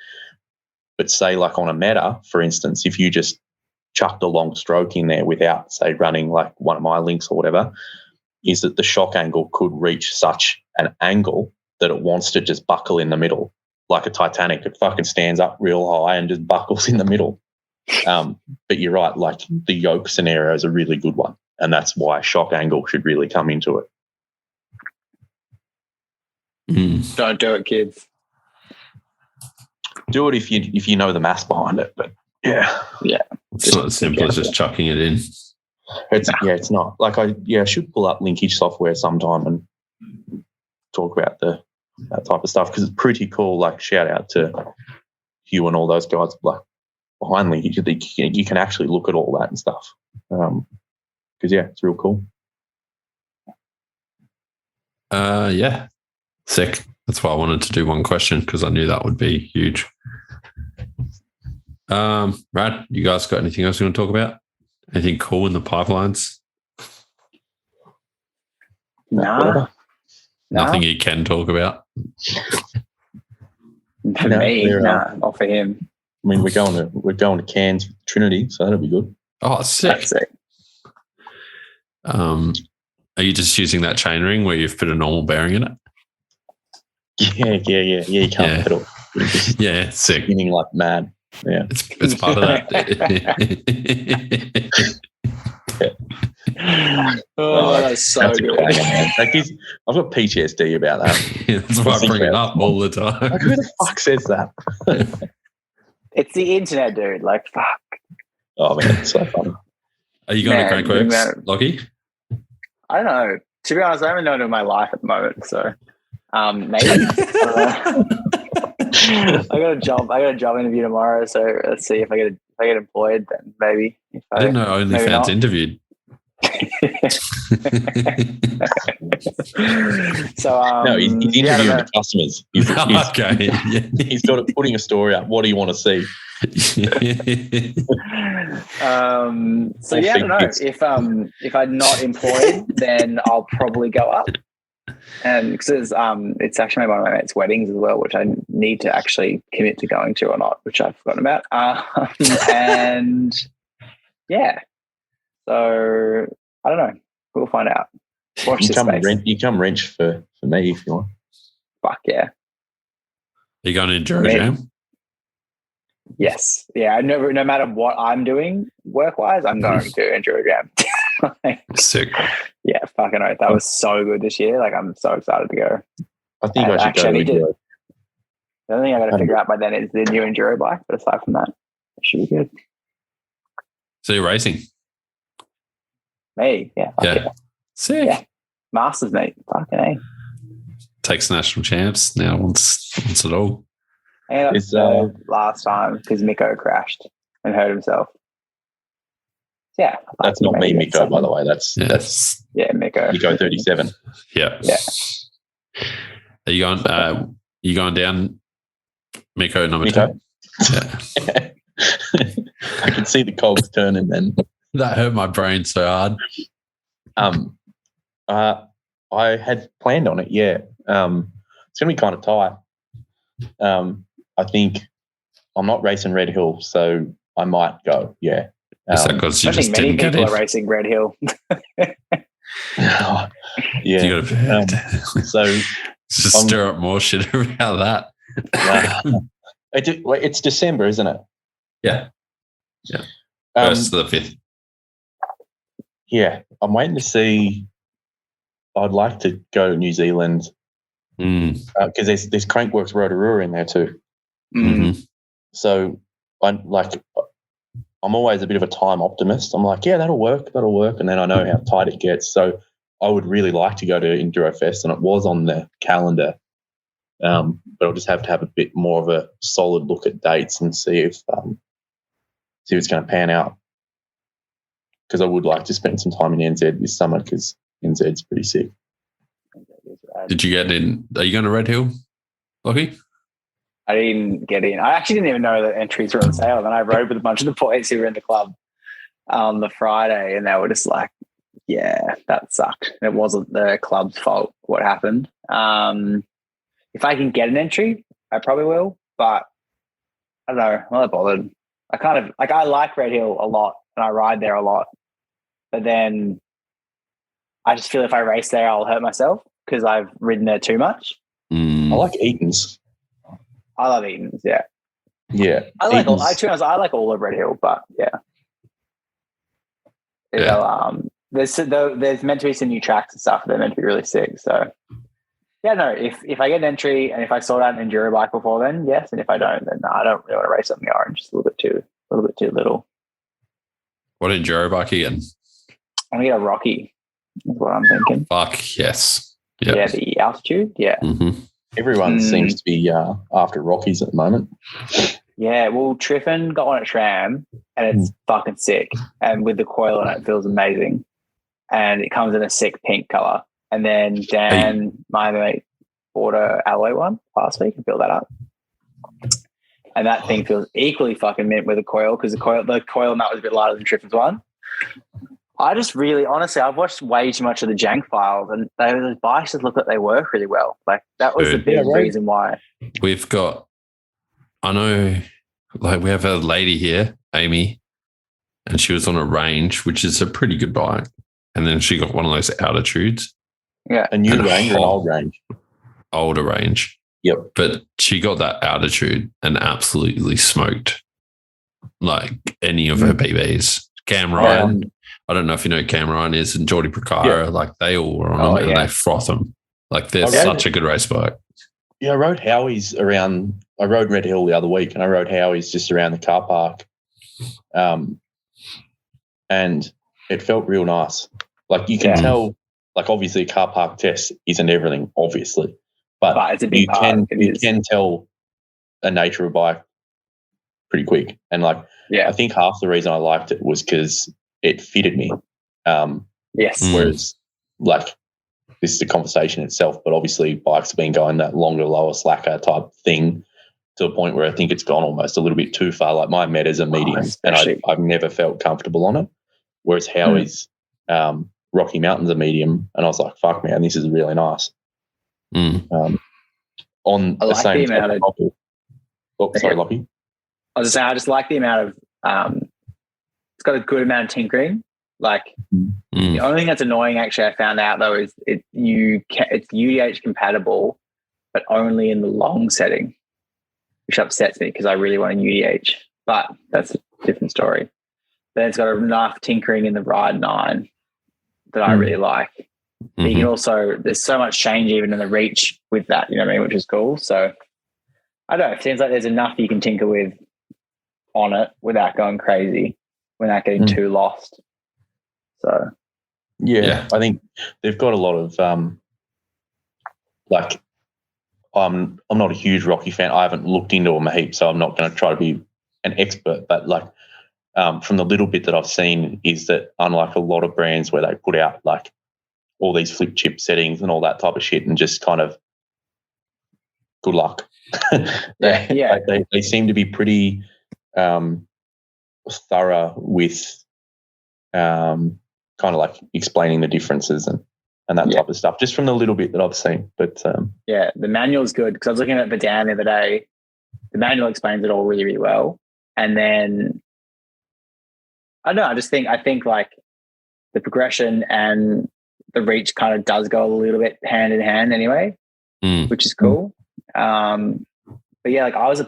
But say like on a Meta, for instance, if you just chucked a long stroke in there without, say, running like one of my links or whatever, is that the shock angle could reach such an angle that it wants to just buckle in the middle. Like a Titanic, it fucking stands up real high and just buckles in the middle. But you're right, like the yoke scenario is a really good one, and that's why shock angle should really come into it. Don't do it, kids. Do it if you know the maths behind it, but yeah. It's not as simple as just chucking it in. It's not. Like I should pull up linkage software sometime and talk about that type of stuff, because it's pretty cool. Like shout out to Hugh and all those guys like behind linkage. You can actually look at all that and stuff. Because it's real cool. Sick. That's why I wanted to do one question, because I knew that would be huge. Brad, you guys got anything else you want to talk about? Anything cool in the pipelines? No. Nothing you can talk about? For me, not for him. I mean, we're going to Cairns with Trinity, so that'll be good. Oh, sick. That's it. Are you just using that chainring where you've put a normal bearing in it? Yeah. You can't pedal. Yeah, sick. Spinning like mad. Yeah, it's part of that. That's so good. I've got PTSD about that. That's why I bring it up all the time. Like, who the fuck says that? It's the internet, dude. Like, fuck. Oh man, it's so funny. Are you going to Crankworks, Lachy? I don't know. To be honest, I haven't known it in my life at the moment, so maybe. I got a job interview tomorrow, so let's see if I get employed. Then maybe. I didn't know OnlyFans interviewed. So no, he's interviewing the customers. He's okay. He's got it, putting a story up. What do you want to see? So I don't know if I'm not employed, then I'll probably go up. And because it's actually one of my mates' weddings as well, which I need to actually commit to going to or not, which I've forgotten about. And yeah, so I don't know. We'll find out. Watch this space. You come wrench for me if you want. Fuck yeah. Are you going to Enduro Jam? Yes. Yeah. No matter what I'm doing work-wise, I'm going to Enduro Jam. Sick. Yeah, fucking oath. That was so good this year. Like, I'm so excited to go. I think I should go to Enduro. The only thing I got to figure out by then is the new Enduro bike, but aside from that, it should be good. So you're racing? Me, yeah. Yeah. Sick. Yeah. Masters, mate. Fucking A. Takes national champs now once it all. And last time because Miko crashed and hurt himself. Yeah. That's not me, Miko, by the way. That's Miko. Miko 37. Yeah. Yeah. Are you going You going down, Miko number Miko? 2? Yeah. I can see the cogs turning then. That hurt my brain so hard. I had planned on it, yeah. It's going to be kind of tight. I think I'm not racing Red Hill, so I might go, yeah. Is that because you I just think many didn't get people in? are racing Red Hill. Yeah. So just stir up more shit about that. It's December, isn't it? Yeah. Yeah. First to the 5th. Yeah. I'm waiting to see. I'd like to go to New Zealand because there's Crankworks Rotorua in there too. Mm-hmm. So I'm always a bit of a time optimist. I'm like, yeah, that'll work. And then I know how tight it gets. So I would really like to go to Enduro Fest, and it was on the calendar. But I'll just have to have a bit more of a solid look at dates and see if it's going to pan out. Because I would like to spend some time in NZ this summer because NZ's pretty sick. Did you get in? Are you going to Red Hill, Lachy? I didn't get in. I actually didn't even know that entries were on sale. And I rode with a bunch of the boys who were in the club on the Friday, and they were just like, yeah, that sucked. It wasn't the club's fault what happened. If I can get an entry, I probably will, but I don't know. I'm not bothered. I like Red Hill a lot and I ride there a lot, but then I just feel if I race there, I'll hurt myself because I've ridden there too much. I like Eaton's. I love Eaton's, yeah. Yeah. I like all of Red Hill, but yeah. There's meant to be some new tracks and stuff. They're meant to be really sick. So yeah, no, if I get an entry and if I sort out an enduro bike before then, yes. And if I don't, then no, I don't really want to race on the orange. It's a little bit too little. What enduro bike again? I'm gonna get a Rocky, is what I'm thinking. Fuck yes. Yep. Yeah, the altitude. Yeah. Mm-hmm. Everyone seems to be after Rockies at the moment. Yeah, well, Triffin got one at Shram and it's fucking sick. And with the coil on it, it feels amazing. And it comes in a sick pink colour. And then Dan, my mate, bought a alloy one last week and built that up. And that thing feels equally fucking mint with a coil because the coil nut was a bit lighter than Triffin's one. I just really, honestly, I've watched way too much of the Jank files and those bikes just look like they work really well. Like that was the big reason why. We've got, I know, like we have a lady here, Amy, and she was on a range, which is a pretty good bike. And then she got one of those altitudes. Yeah. A new range or an old range? Older range. Yep. But she got that altitude and absolutely smoked like any of her BBs. Cam Ryan, I don't know if you know who Cam Ryan is, and Geordie Pracara, like they all were on them and they froth them. Like they're such a good race bike. Yeah, I rode Howie's around. I rode Red Hill the other week and I rode Howie's just around the car park. And it felt real nice. Like you can tell, like obviously a car park test isn't everything, obviously. But it's a big you can tell a nature of a bike pretty quick. And like I think half the reason I liked it was because it fitted me. Whereas like this is a conversation itself, but obviously bikes have been going that longer, lower, slacker type thing to a point where I think it's gone almost a little bit too far. Like my Meta's a medium and I've never felt comfortable on it. Whereas Howie's Rocky Mountain's a medium and I was like, fuck man, this is really nice. On the same amount of sorry, Lockie. I was just saying, I just like the amount of it's got a good amount of tinkering. Like the only thing that's annoying, actually, I found out though, is it's UDH compatible, but only in the long setting, which upsets me because I really want a UDH. But that's a different story. Then it's got enough tinkering in the Ride 9 that I really like. But you can also, there's so much change even in the reach with that, you know what I mean, which is cool. So I don't know, it seems like there's enough you can tinker with on it without going crazy, without getting too lost. So yeah, I think they've got a lot of like I'm not a huge Rocky fan. I haven't looked into them a heap, so I'm not going to try to be an expert. But like from the little bit that I've seen is that unlike a lot of brands where they put out like all these flip chip settings and all that type of shit and just kind of good luck. They seem to be pretty thorough with kind of like explaining the differences and that type of stuff, just from the little bit that I've seen. But the manual's good, because I was looking at Maydena the other day. The manual explains it all really, really well. And then I don't know, I think like the progression and the reach kind of does go a little bit hand in hand anyway, which is cool. But yeah, like I was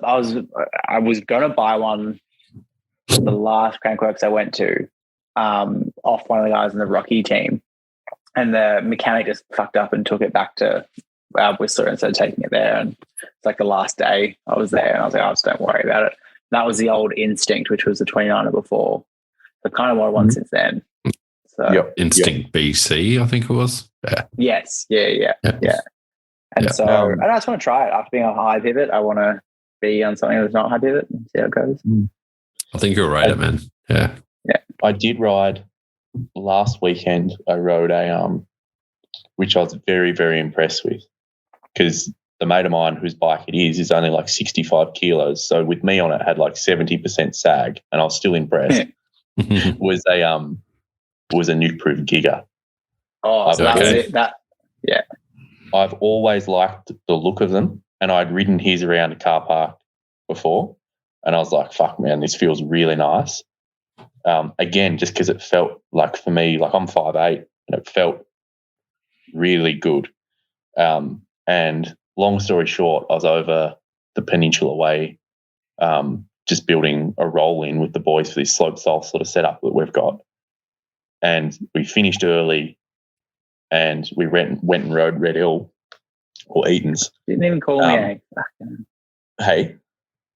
gonna buy one the last Crankworks I went to, off one of the guys in the Rocky team, and the mechanic just fucked up and took it back to Whistler instead of taking it there. And it's like the last day I was there, and I was like, oh, just don't worry about it. And that was the old Instinct, which was the 29er before. So kind of what I want since then. So Instinct BC, I think it was. Yeah. Yes. Yeah. And so I just want to try it. After being on high pivot, I want to be on something that's not high pivot and see how it goes. I think you'll ride it, man. Yeah. I did ride last weekend. I rode a which I was very, very impressed with, because the mate of mine whose bike it is only like 65 kilos. So with me on it, had like 70% sag, and I was still impressed. was a nuke-proof Giga. Oh, so that was it. I've always liked the look of them, and I'd ridden his around a car park before, and I was like, fuck, man, this feels really nice. Again, just because it felt like, for me, like I'm 5'8", and it felt really good. And long story short, I was over the Peninsula Way, just building a roll in with the boys for this slopestyle sort of setup that we've got. And we finished early, and we went and rode Red Hill or Eaton's. Didn't even call me, Hey?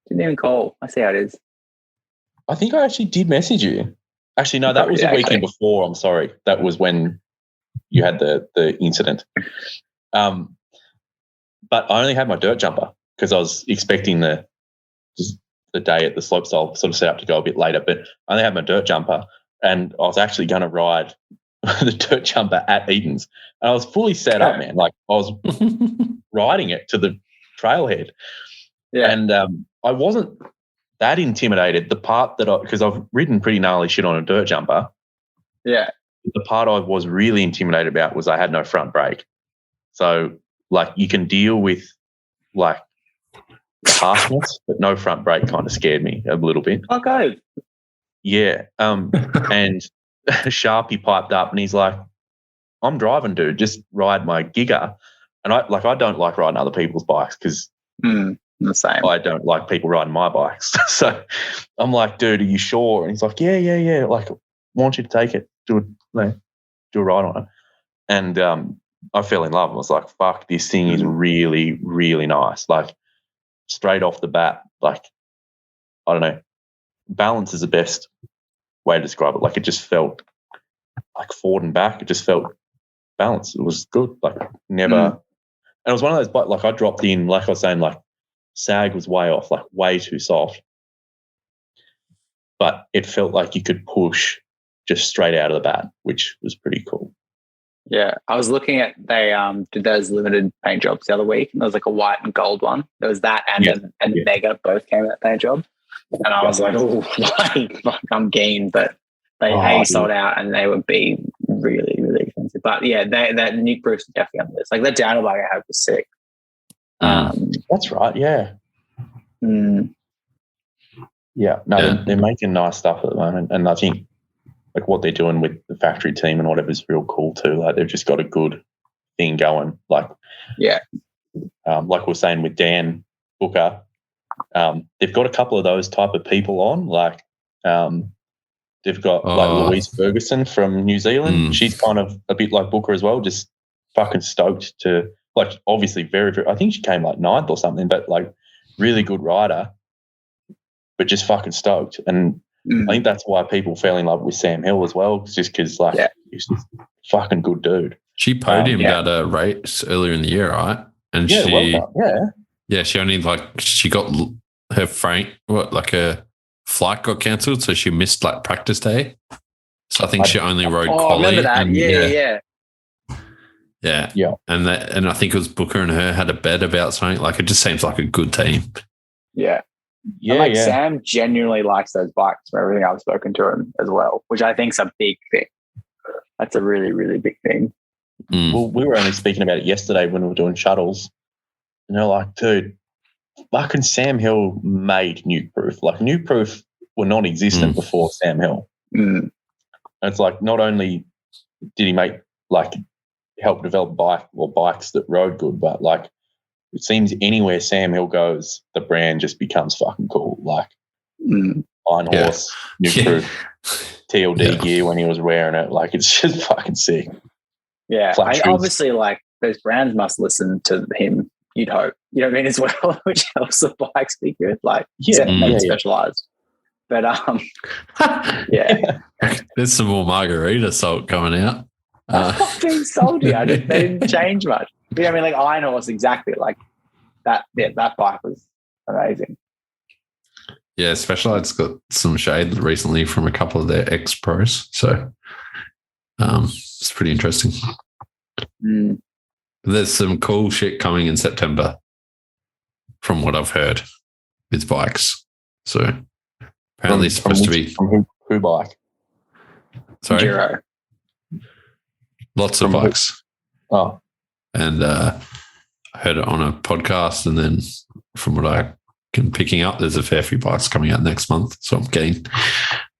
Didn't even call. I see how it is. I think I actually did message you. Actually, no, that was the weekend before. I'm sorry. That was when you had the incident. But I only had my dirt jumper because I was expecting the day at the slopestyle sort of set up to go a bit later. But I only had my dirt jumper, and I was actually going to ride the dirt jumper at Eaton's. And I was fully set up, man. Like, I was riding it to the trailhead. Yeah. And I wasn't that intimidated. The part that because I've ridden pretty gnarly shit on a dirt jumper. Yeah. The part I was really intimidated about was I had no front brake. So, like, you can deal with, like, the harshness, but no front brake kind of scared me a little bit. Okay. Yeah. And Sharpie piped up, and he's like, I'm driving, dude. Just ride my Giga. And I don't like riding other people's bikes because the same. I don't like people riding my bikes. So I'm like, dude, are you sure? And he's like, yeah. Like, I want you to take it. Do a ride on it. And I fell in love. I was like, fuck, this thing is really, really nice. Like, straight off the bat, like, I don't know, balance is the best way to describe it. Like, it just felt like forward and back. It just felt balanced. It was good. Like, never. And it was one of those bikes, like, I dropped in, like I was saying, like, sag was way off, like, way too soft. But it felt like you could push just straight out of the bat, which was pretty cool. Yeah, I was looking at, they did those limited paint jobs the other week, and there was like a white and gold one. There was that and Mega both came at that paint job. And I was like, oh, like, I'm keen, but they sold out, and they would be really, really expensive. But yeah, that nuke proof's definitely on the list. Like, that downhill bike I had was sick. That's right, yeah. Yeah, no, they're making nice stuff at the moment, and I think, like, what they're doing with the factory team and whatever is real cool too. Like, they've just got a good thing going. Like, like we were saying with Dan Booker, they've got a couple of those type of people on. Like, they've got like Louise Ferguson from New Zealand. She's kind of a bit like Booker as well, just fucking stoked to, like, obviously very, very, I think she came like 9th or something, but like really good rider, but just fucking stoked. And I think that's why people fell in love with Sam Hill as well, just because, like, he's just a fucking good dude. She podiumed at a race earlier in the year, right? And she only, like, she got her her flight got cancelled, so she missed, like, practice day. So I think she only rode quali. I remember that. Yeah. Yeah. Yeah. And I think it was Booker and her had a bet about something. Like, it just seems like a good team. Yeah. Yeah, and Sam genuinely likes those bikes from everything I've spoken to him as well, which I think is a big thing. That's a really, really big thing. Well, we were only speaking about it yesterday when we were doing shuttles. And they're like, dude, fucking Sam Hill made Nuke Proof. Like, Nuke Proof were non-existent before Sam Hill. Mm. And it's like, not only did he help develop bikes that rode good, but like, it seems anywhere Sam Hill goes, the brand just becomes fucking cool. Like Iron Horse, Nuke Proof, TLD gear when he was wearing it. Like, it's just fucking sick. Yeah. Obviously, like, those brands must listen to him, you'd hope. You know what I mean, as well, which helps the bikes be good. Like, specialized. But, There's some more margarita salt coming out. I fucking sold you. They didn't change much. You know what I mean? Like, Iron Horse, exactly. Like, that bike was amazing. Yeah, Specialized's got some shade recently from a couple of their ex-pros. So it's pretty interesting. There's some cool shit coming in September from what I've heard with bikes. So apparently it's supposed to be... From who bike? Sorry? Giro. Lots of bikes. Oh. And I heard it on a podcast, and then from what I can picking up, there's a fair few bikes coming out next month. So I'm keen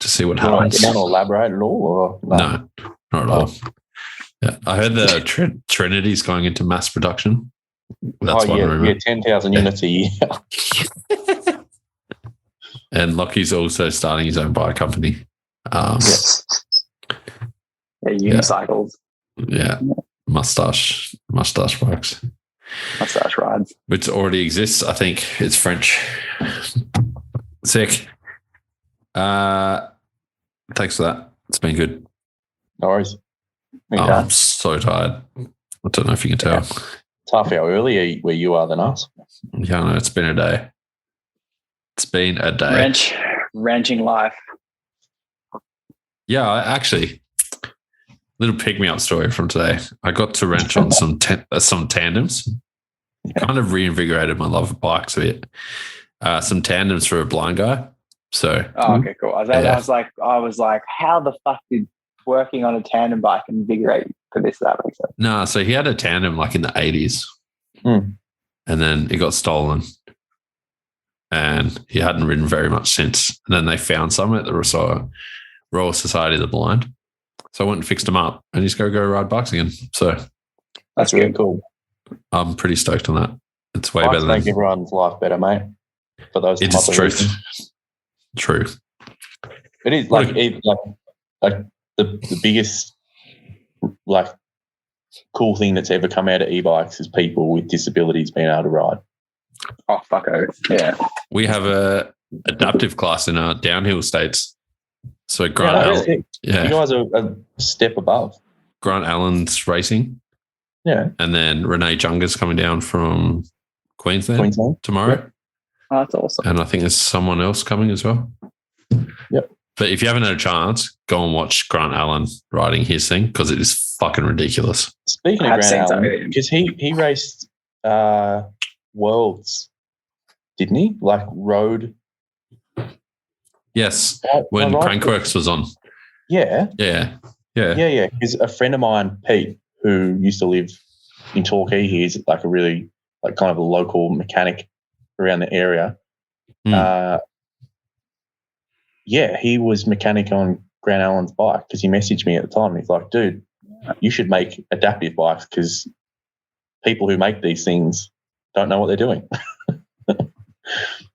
to see what happens. You want to elaborate at all? Or no, not at all. Yeah, I heard the Trinity's going into mass production. That's what I remember. Yeah, 10,000 units a year. And Lachy's also starting his own bike company. Unicycles. Yeah. Mustache bikes. Mustache rides. Which already exists. I think it's French. Sick. Thanks for that. It's been good. No worries. I'm so tired. I don't know if you can tell. It's half hour earlier where you are than us. Yeah, I know. It's been a day. Wrenching life. Yeah, actually, little pick-me-up story from today. I got to wrench on some tandems. Kind of reinvigorated my love of bikes a bit. Some tandems for a blind guy. So, okay, cool. I was like, how the fuck did working on a tandem bike invigorate you for this? That makes sense. No, so he had a tandem like in the 80s. And then it got stolen. And he hadn't ridden very much since. And then they found some at the Royal Society of the Blind. So I went and fixed him up, and he's going to go ride bikes again. So that's really cool. I'm pretty stoked on that. It's way better. Make everyone's life better, mate. For those, it's truth. True. It is like the biggest cool thing that's ever come out of e-bikes is people with disabilities being able to ride. Oh, fucko. Yeah. We have a adaptive class in our downhill states. So Grant Allen. Yeah. You guys are a step above. Grant Allen's racing. Yeah. And then Renee Junger's coming down from Queensland tomorrow. Yep. Oh, that's awesome. And I think there's someone else coming as well. Yep. But if you haven't had a chance, go and watch Grant Allen riding his thing, because it is fucking ridiculous. Speaking of Grant Allen, because he raced Worlds, didn't he? Like road. Yes, when Crankworks was on. Yeah. Yeah. Because a friend of mine, Pete, who used to live in Torquay, he's like a really kind of a local mechanic around the area. He was mechanic on Grant Allen's bike, because he messaged me at the time. He's like, dude, you should make adaptive bikes, because people who make these things don't know what they're doing.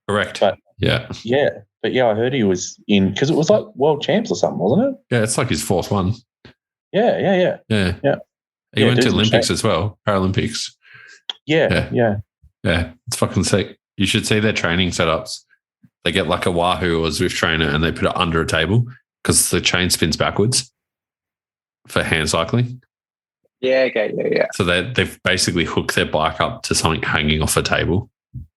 Correct. But I heard he was in, because it was like world champs or something, wasn't it? Yeah, it's like his fourth one. Yeah. He went to Olympics as well, Paralympics. Yeah. It's fucking sick. You should see their training setups. They get like a Wahoo or Zwift trainer, and they put it under a table because the chain spins backwards for hand cycling. Yeah, okay, yeah. So they've basically hooked their bike up to something hanging off a table,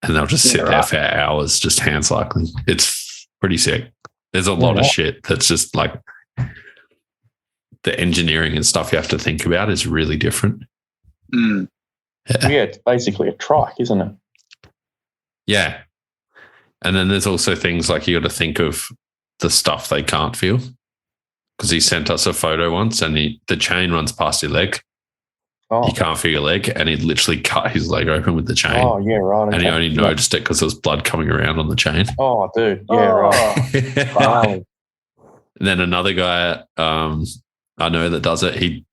and they'll just sit there for hours just hand cycling. It's pretty sick. There's a lot of shit that's just like the engineering and stuff you have to think about is really different. Mm. Yeah, it's basically a trike, isn't it? Yeah. And then there's also things like you got to think of the stuff they can't feel, because he sent us a photo once and the chain runs past your leg. Oh. You can't feel your leg, and he literally cut his leg open with the chain. Oh, yeah, right. And he only noticed it because there was blood coming around on the chain. Oh, dude. Yeah, right. Wow. And then another guy I know that does it, he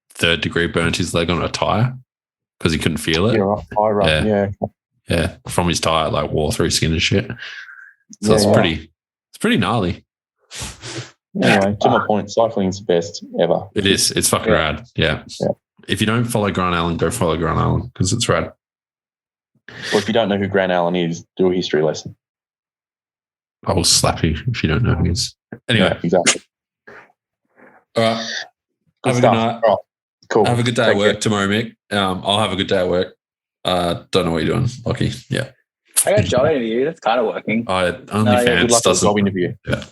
third degree burnt his leg on a tyre because he couldn't feel it. Yeah, right. Tire rub, Yeah, from his tyre, like wore through skin and shit. So it's pretty gnarly. Anyway, to my point, cycling's the best ever. It is. It's fucking rad. Yeah. If you don't follow Grant Allen, go follow Grant Allen because it's rad. Or if you don't know who Grant Allen is, do a history lesson. I will slap you if you don't know who he is. Anyway. Yeah, exactly. All right. Good have stuff. a good night. Right. Cool. Have a good day at work tomorrow, Mick. I'll have a good day at work. Don't know what you're doing, Lachy. Yeah. I got a job interview. That's kind of working. OnlyFans doesn't. Job interview. Yeah.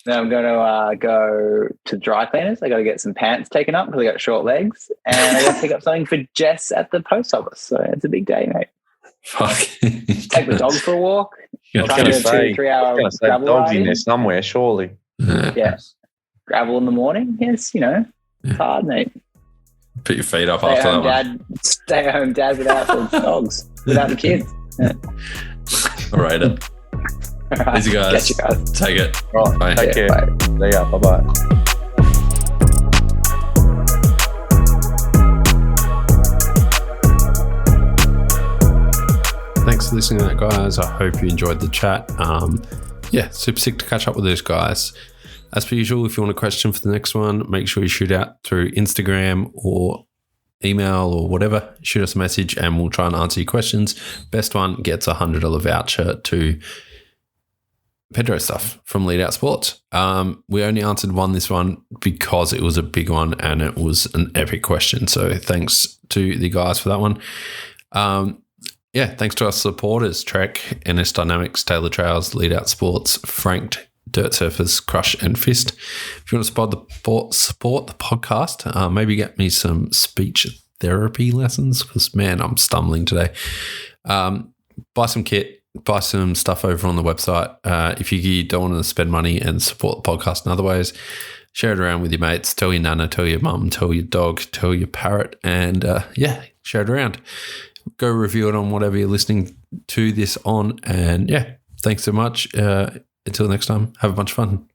Now I'm going to go to dry cleaners. I got to get some pants taken up because I got short legs, and I got to pick up something for Jess at the post office. So it's a big day, mate. Fuck. Take the dogs for a walk. I was Try going to to do a 2 to 3 hour gravel dogs ride in there somewhere, surely. Yeah. Gravel in the morning. Yes, it's hard, mate. Put your feet up after that one. Stay home, dad, without the dogs, without the kids. All right. Right. Easy, guys. Catch you guys. Take it. Right. Bye. Take care. Bye. See ya. Bye-bye. Thanks for listening to that, guys. I hope you enjoyed the chat. Super sick to catch up with those guys. As per usual, if you want a question for the next one, make sure you shoot out through Instagram or email or whatever. Shoot us a message and we'll try and answer your questions. Best one gets a $100 voucher to Pedro stuff from Lead Out Sports. We only answered this one because it was a big one and it was an epic question. So thanks to the guys for that one. Thanks to our supporters, Trek, NS Dynamics, Taylor Trails, Lead Out Sports, Franked, Dirt Surfers, Crush and Fist. If you want to support the podcast, maybe get me some speech therapy lessons because, man, I'm stumbling today. Buy some kit. Buy some stuff over on the website. If you don't want to spend money and support the podcast in other ways, share it around with your mates. Tell your nana, tell your mum, tell your dog, tell your parrot, and share it around. Go review it on whatever you're listening to this on. And thanks so much. Until next time, have a bunch of fun.